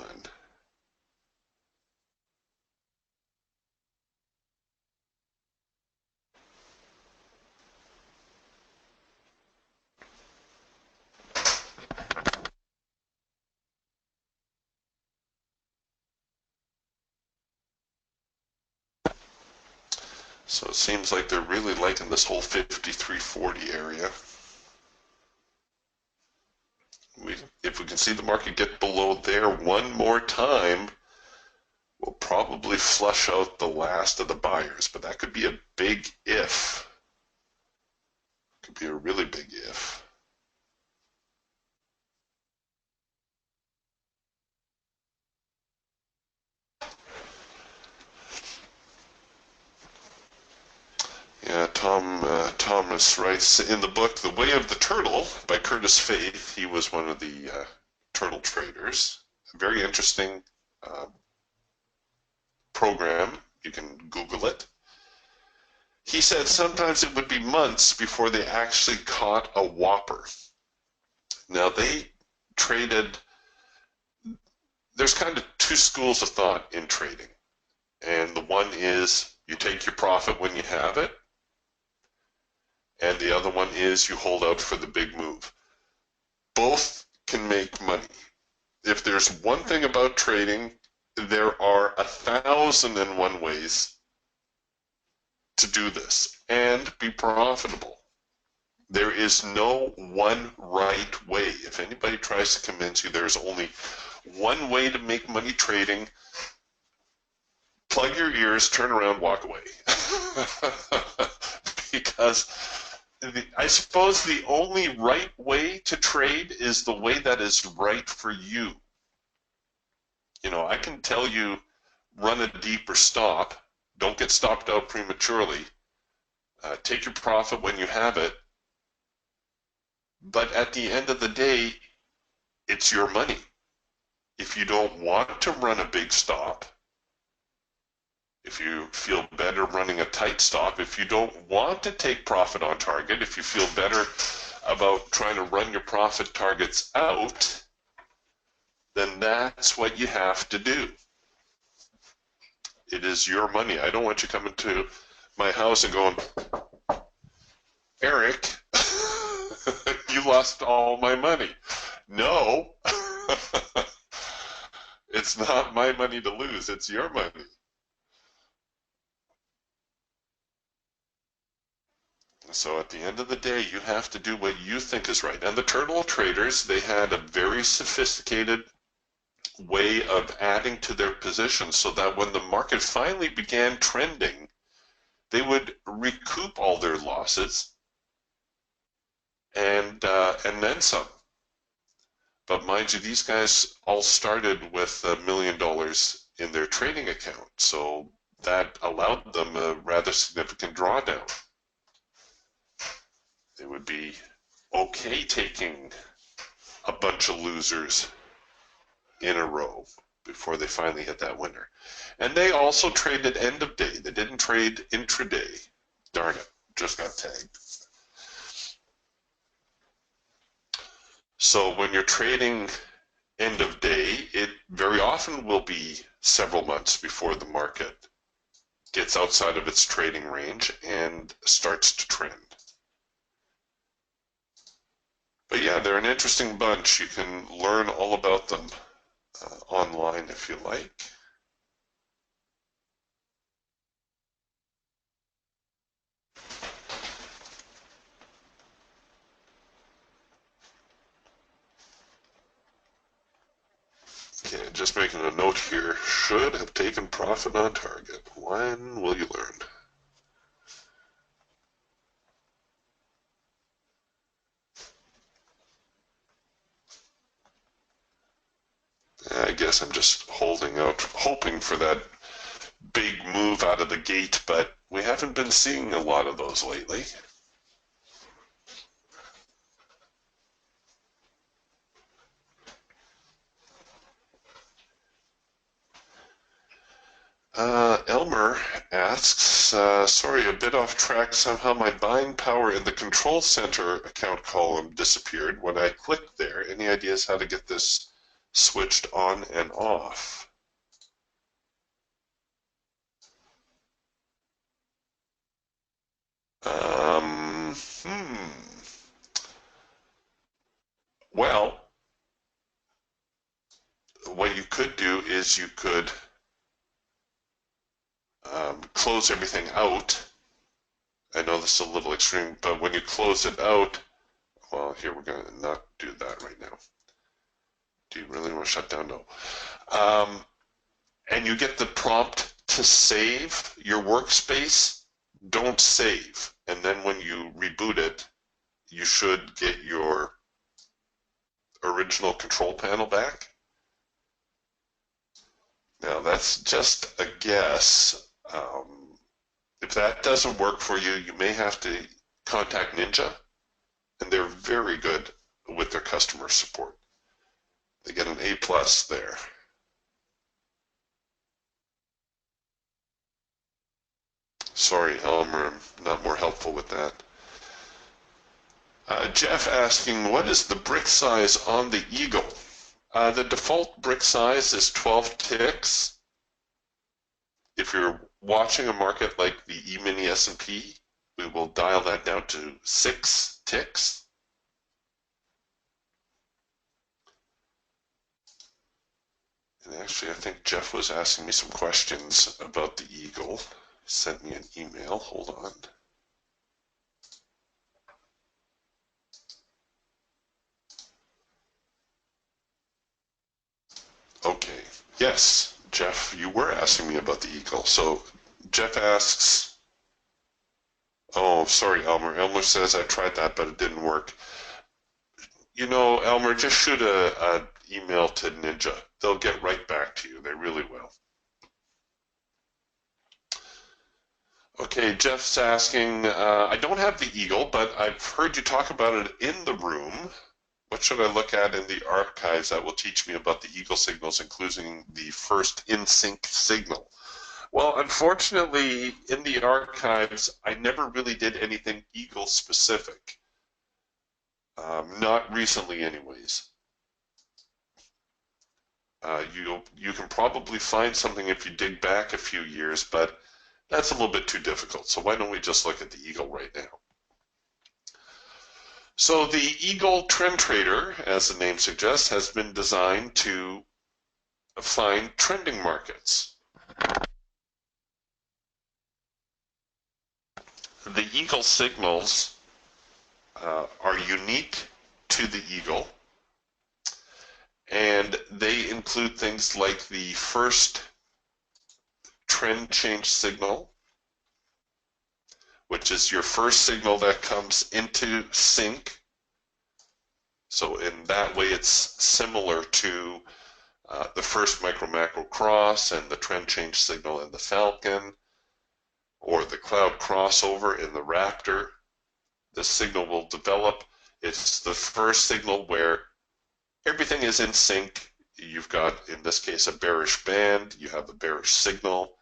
So it seems like they're really liking this whole 5340 area. If we can see the market get below there one more time, we'll probably flush out the last of the buyers. But that could be a big if. Could be a really big if. Yeah, Thomas writes in the book The Way of the Turtle by Curtis Faith. He was one of the turtle traders. A very interesting program. You can Google it. He said sometimes it would be months before they actually caught a whopper. Now they traded, there's kind of 2 schools of thought in trading. And the one is you take your profit when you have it. And the other one is you hold out for the big move. Both can make money. If there's one thing about trading, there are 1,001 ways to do this and be profitable. There is no one right way. If anybody tries to convince you there's only one way to make money trading, plug your ears, turn around, walk away. Because I suppose the only right way to trade is the way that is right for you. I can tell you run a deep or stop. Don't get stopped out prematurely. Take your profit when you have it. But at the end of the day, it's your money. If you don't want to run a big stop, if you feel better running a tight stop, if you don't want to take profit on target, if you feel better about trying to run your profit targets out, then that's what you have to do. It is your money. I don't want you coming to my house and going, Eric, you lost all my money. No, it's not my money to lose. It's your money. So at the end of the day, you have to do what you think is right. And the turtle traders, they had a very sophisticated way of adding to their positions so that when the market finally began trending, they would recoup all their losses and then some. But mind you, these guys all started with $1 million in their trading account, so that allowed them a rather significant drawdown. They would be okay taking a bunch of losers in a row before they finally hit that winner. And they also traded end of day. They didn't trade intraday. Darn it, just got tagged. So when you're trading end of day, it very often will be several months before the market gets outside of its trading range and starts to trend. But yeah, they're an interesting bunch. You can learn all about them online if you like. Okay, just making a note here. Should have taken profit on target. When will you learn? I guess I'm just holding out, hoping for that big move out of the gate, but we haven't been seeing a lot of those lately. Elmer asks, sorry, a bit off track. Somehow my buying power in the control center account column disappeared when I clicked there. Any ideas how to get this switched on and off? Um, hmm. Well, what you could do is you could close everything out. I know this is a little extreme, but when you close it out, well, here we're going to not do that right now. Do you really want to shut down? No. And you get the prompt to save your workspace, don't save. And then when you reboot it, you should get your original control panel back. Now, that's just a guess. If that doesn't work for you, you may have to contact Ninja, and they're very good with their customer support. They get an A+ there. Sorry, Elmer, I'm not more helpful with that. Jeff asking, what is the brick size on the Eagle? The default brick size is 12 ticks. If you're watching a market like the E-mini S&P, we will dial that down to 6 ticks. And actually, I think Jeff was asking me some questions about the Eagle. He sent me an email. Hold on. Okay. Yes, Jeff, you were asking me about the Eagle. So Jeff asks, oh, sorry, Elmer. Elmer says I tried that, but it didn't work. You know, Elmer, just shoot a email to Ninja. They'll get right back to you. They really will. Okay, Jeff's asking, I don't have the Eagle, but I've heard you talk about it in the room. What should I look at in the archives that will teach me about the Eagle signals, including the first in-sync signal? Well, unfortunately, in the archives, I never really did anything Eagle specific. Not recently, anyways. You can probably find something if you dig back a few years, but that's a little bit too difficult. So why don't we just look at the Eagle right now? So the Eagle Trend Trader, as the name suggests, has been designed to find trending markets. The Eagle signals are unique to the Eagle, and they include things like the first trend change signal, which is your first signal that comes into sync. So in that way, it's similar to the first micro-macro cross and the trend change signal in the Falcon, or the cloud crossover in the Raptor. The signal will develop. It's the first signal where everything is in sync. You've got, in this case, a bearish band. You have a bearish signal,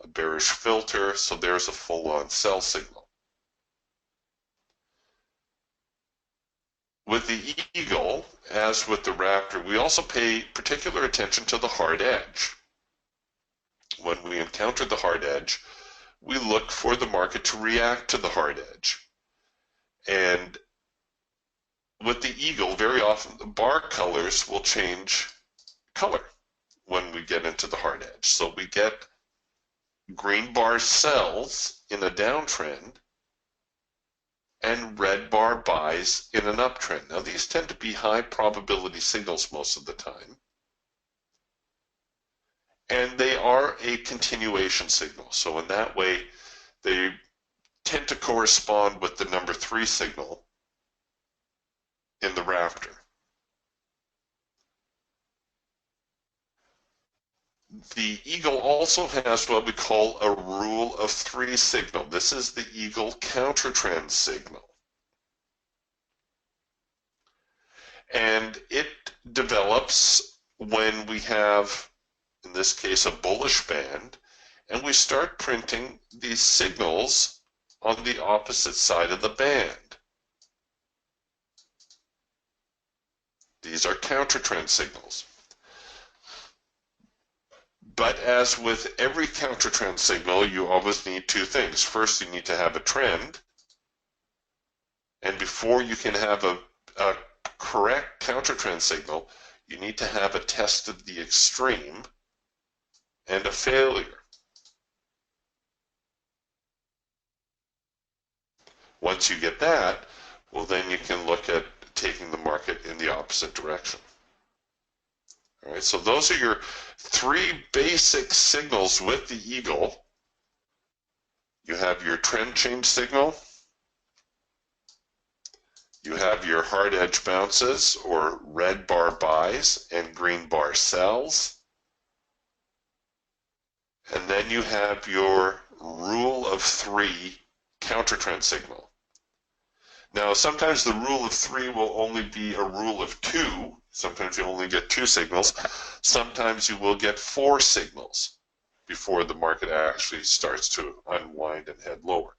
a bearish filter. So there's a full-on sell signal. With the eagle, as with the raptor, we also pay particular attention to the hard edge. When we encounter the hard edge, we look for the market to react to the hard edge. And with the eagle, very often the bar colors will change color when we get into the hard edge. So we get green bar sells in a downtrend and red bar buys in an uptrend. Now these tend to be high probability signals most of the time. And they are a continuation signal. So in that way, they tend to correspond with the number 3 signal in the raptor. The eagle also has what we call a rule of 3 signal. This is the eagle countertrend signal. And it develops when we have, in this case, a bullish band, and we start printing these signals on the opposite side of the band. These are countertrend signals. But as with every countertrend signal, you always need 2 things. First, you need to have a trend. And before you can have a correct countertrend signal, you need to have a test of the extreme and a failure. Once you get that, well, then you can look at taking the market in the opposite direction. All right, so those are your 3 basic signals with the eagle. You have your trend change signal. You have your hard edge bounces or red bar buys and green bar sells. And then you have your rule of 3 countertrend signal. Now, sometimes the rule of 3 will only be a rule of 2. Sometimes you only get 2 signals. Sometimes you will get 4 signals before the market actually starts to unwind and head lower.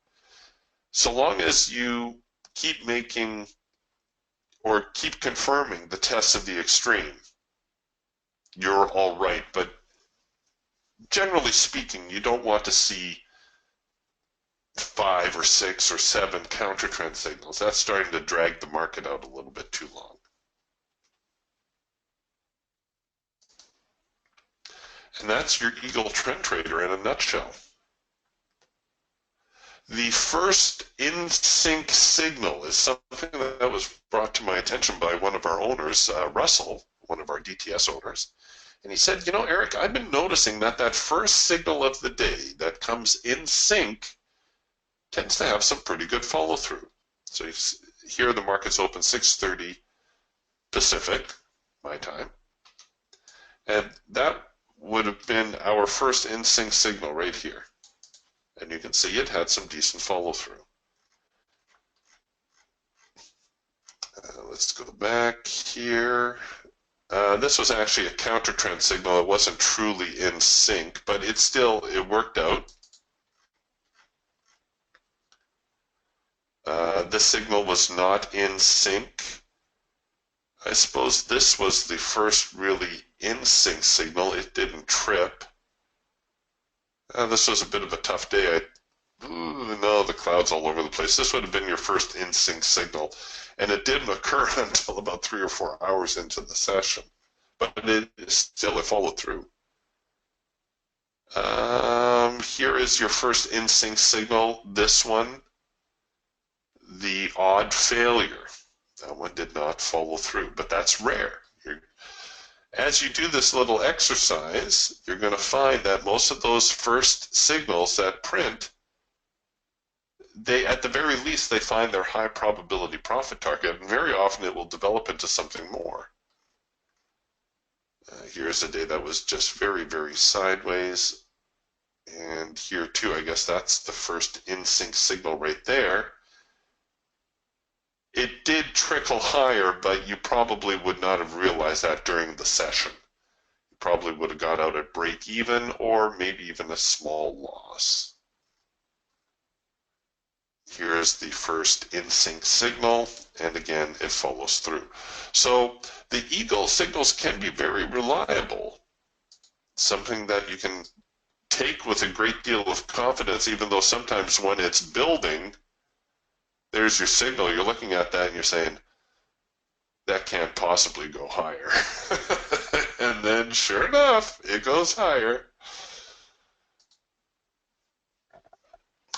So long as you keep making or keep confirming the tests of the extreme, you're all right. But generally speaking, you don't want to see 5 or 6 or 7 countertrend signals. That's starting to drag the market out a little bit too long. And that's your Eagle Trend Trader in a nutshell. The first in-sync signal is something that was brought to my attention by one of our owners, Russell, one of our DTS owners. And he said, you know, Eric, I've been noticing that that first signal of the day that comes in sync tends to have some pretty good follow-through. So here the market's open 6:30 Pacific, my time. And that would have been our first in-sync signal right here. And you can see it had some decent follow-through. Let's go back here. This was actually a counter-trend signal. It wasn't truly in sync, but it worked out. This signal was not in sync. I suppose this was the first really in sync signal. It didn't trip. This was a bit of a tough day. No, the clouds all over the place. This would have been your first in sync signal, and it didn't occur until about 3 or 4 hours into the session. But it followed through. Here is your first in sync signal. This one, the odd failure. That one did not follow through, but that's rare. As you do this little exercise, you're going to find that most of those first signals that print, at the very least, they find their high probability profit target, and very often it will develop into something more. Here's a day that was just very, very sideways. And here too, I guess that's the first in-sync signal right there. It did trickle higher, but you probably would not have realized that during the session. You probably would have got out at break even or maybe even a small loss. Here's the first in-sync signal, and again, it follows through. So the eagle signals can be very reliable, something that you can take with a great deal of confidence, even though sometimes when it's building, there's your signal. You're looking at that and you're saying, that can't possibly go higher. And then sure enough, it goes higher.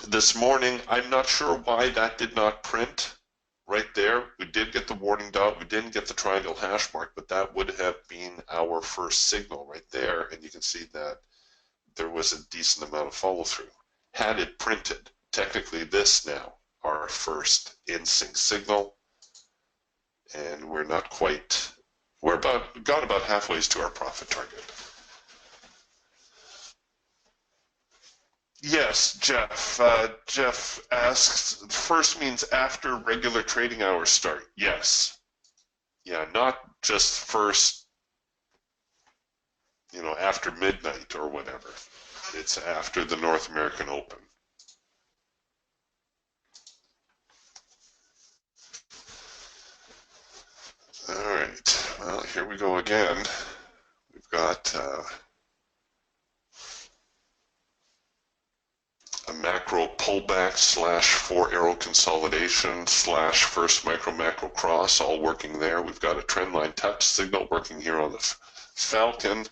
This morning, I'm not sure why that did not print right there. We did get the warning dot. We didn't get the triangle hash mark, but that would have been our first signal right there. And you can see that there was a decent amount of follow through. Had it printed, technically this now, our first in-sync signal. And we're not quite, got about halfway to our profit target. Yes, Jeff. Jeff asks, first means after regular trading hours start. Yes. Yeah, not just first, after midnight or whatever. It's after the North American Open. All right. Well, here we go again. We've got a macro pullback slash 4-arrow consolidation slash first micro macro cross, all working there. We've got a trend line touch signal working here on the Falcon.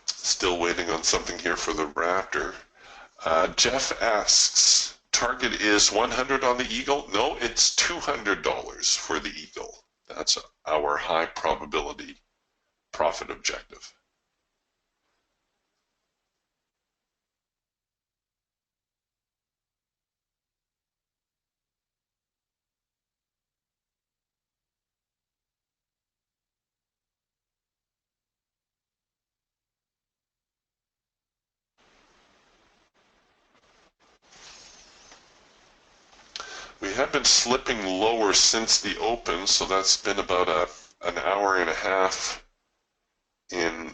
Still waiting on something here for the Raptor. Jeff asks, target is 100 on the Eagle? No, it's $200 for the Eagle. That's our high probability profit objective. We have been slipping lower since the open, so that's been about an hour and a half in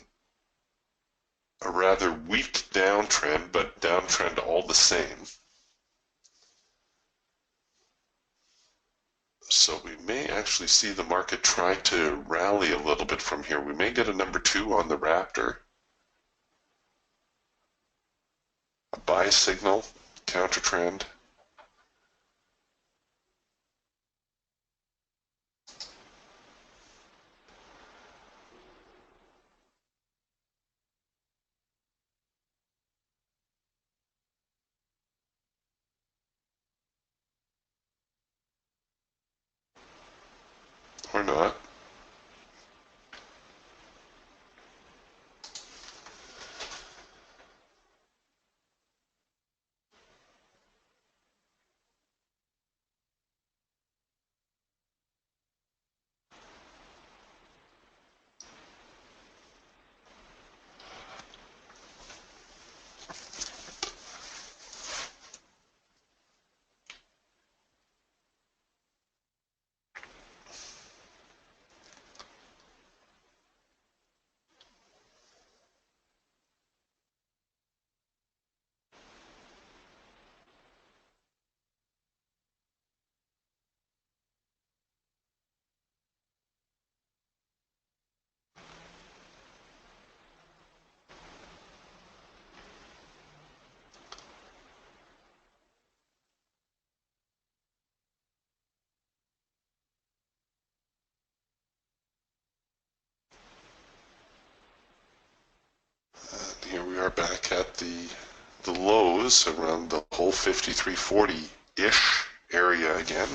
a rather weak downtrend, but downtrend all the same. So we may actually see the market try to rally a little bit from here. We may get a number 2 on the Raptor. A buy signal, counter trend. Or not. Here we are back at the lows around the whole 5340-ish area again.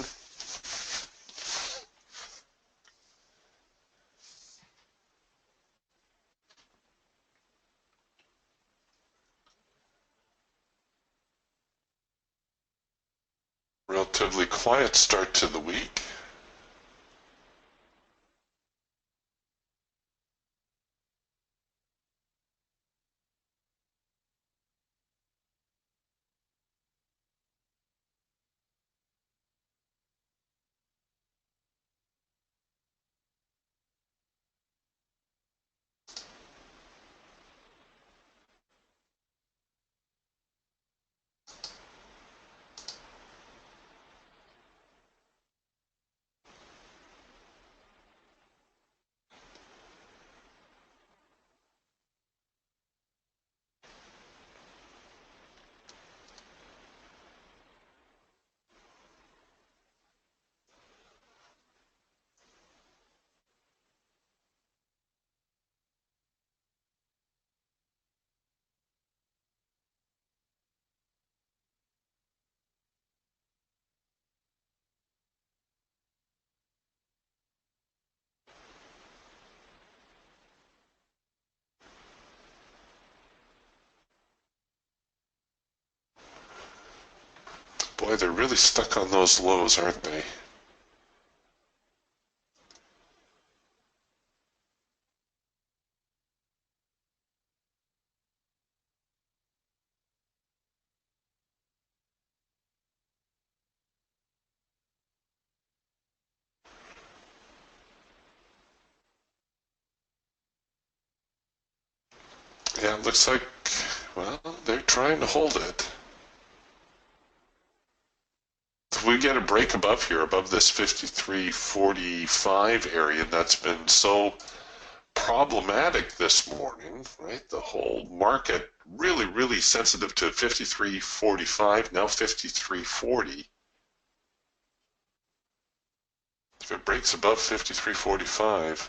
Relatively quiet start to the week. Boy, they're really stuck on those lows, aren't they? Yeah, it looks like, well, they're trying to hold it. If we get a break above here, above this 53.45 area, that's been so problematic this morning, right? The whole market really, really sensitive to 53.45, now 53.40. If it breaks above 53.45,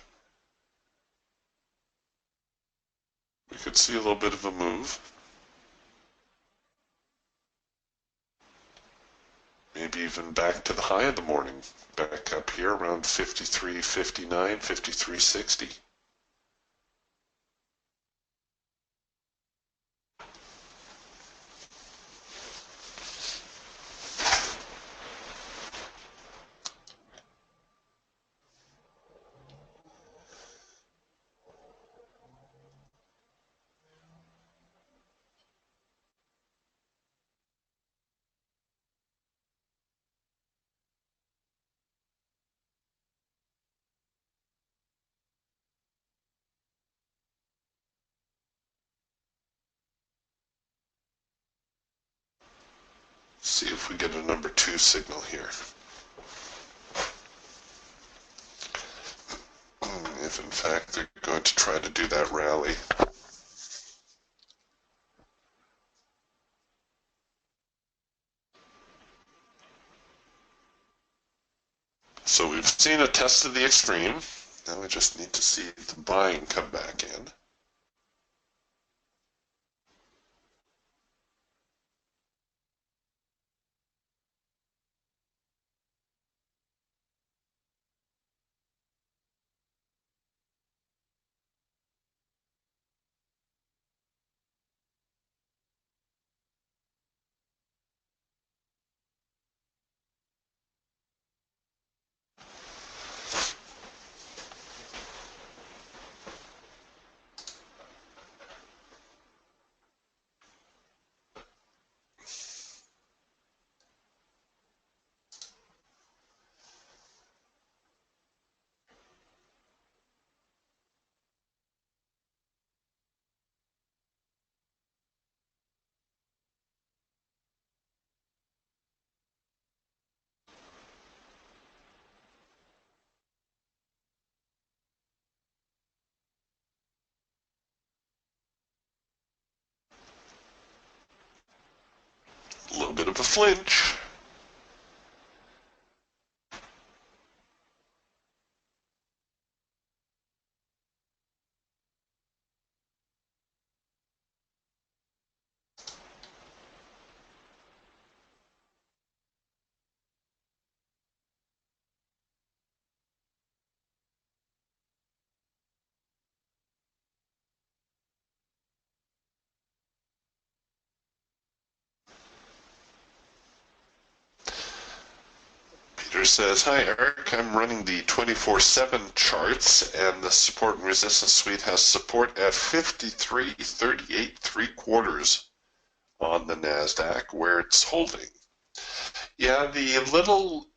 we could see a little bit of a move. Maybe even back to the high of the morning, back up here around 53.59, 53.60. See if we get a number 2 signal here. If in fact they're going to try to do that rally. So we've seen a test of the extreme. Now we just need to see the buying come back in. A little bit of a flinch. Peter says, hi Eric, I'm running the 24/7 charts and the support and resistance suite has support at 53.38 3/4 on the NASDAQ where it's holding. Yeah, the little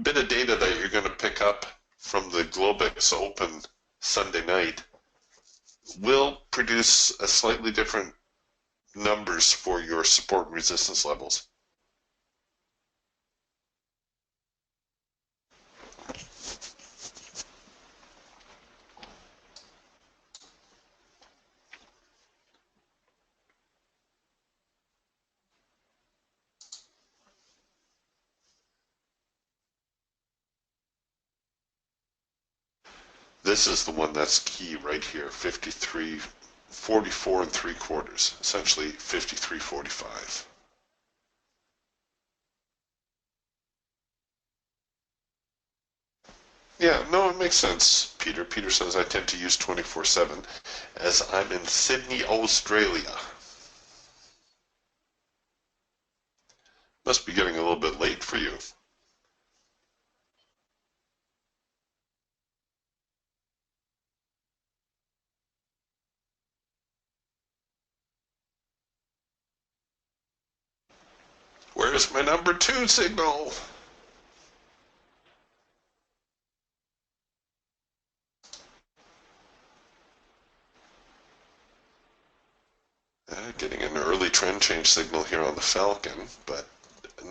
bit of data that you're going to pick up from the Globex Open Sunday night will produce a slightly different numbers for your support and resistance levels. This is the one that's key right here, 53.44 3/4, essentially 53.45. Yeah, no, it makes sense, Peter. Peter says I tend to use 24/7 as I'm in Sydney, Australia. Must be getting a little bit late for you. Where's my number 2 signal? Getting an early trend change signal here on the Falcon, but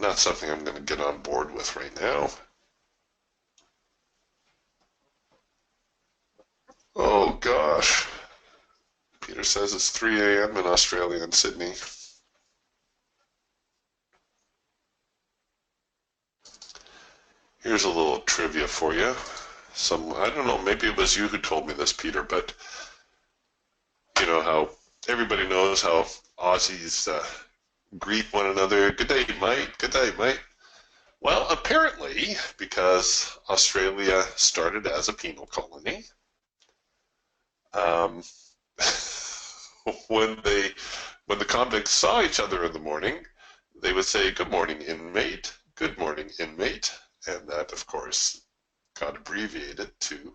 not something I'm going to get on board with right now. Oh gosh. Peter says it's 3 a.m. in Australia and Sydney. Here's a little trivia for you. I don't know, maybe it was you who told me this, Peter, but you know how everybody knows how Aussies greet one another. Good day, mate. Good day, mate. Well, apparently, because Australia started as a penal colony, um, when the convicts saw each other in the morning, they would say, "Good morning, inmate. Good morning, inmate," and that, of course, got abbreviated to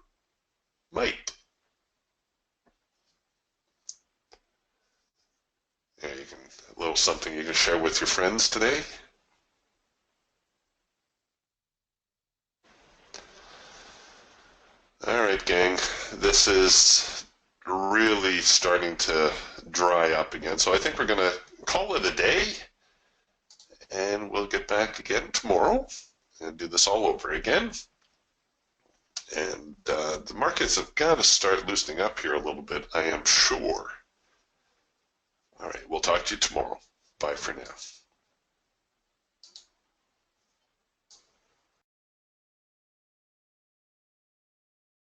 mate. Yeah, a little something you can share with your friends today. All right, gang. This is really starting to dry up again, so I think we're going to call it a day, and we'll get back again tomorrow and do this all over again. And the markets have got to start loosening up here a little bit, I am sure. All right, we'll talk to you tomorrow. Bye for now.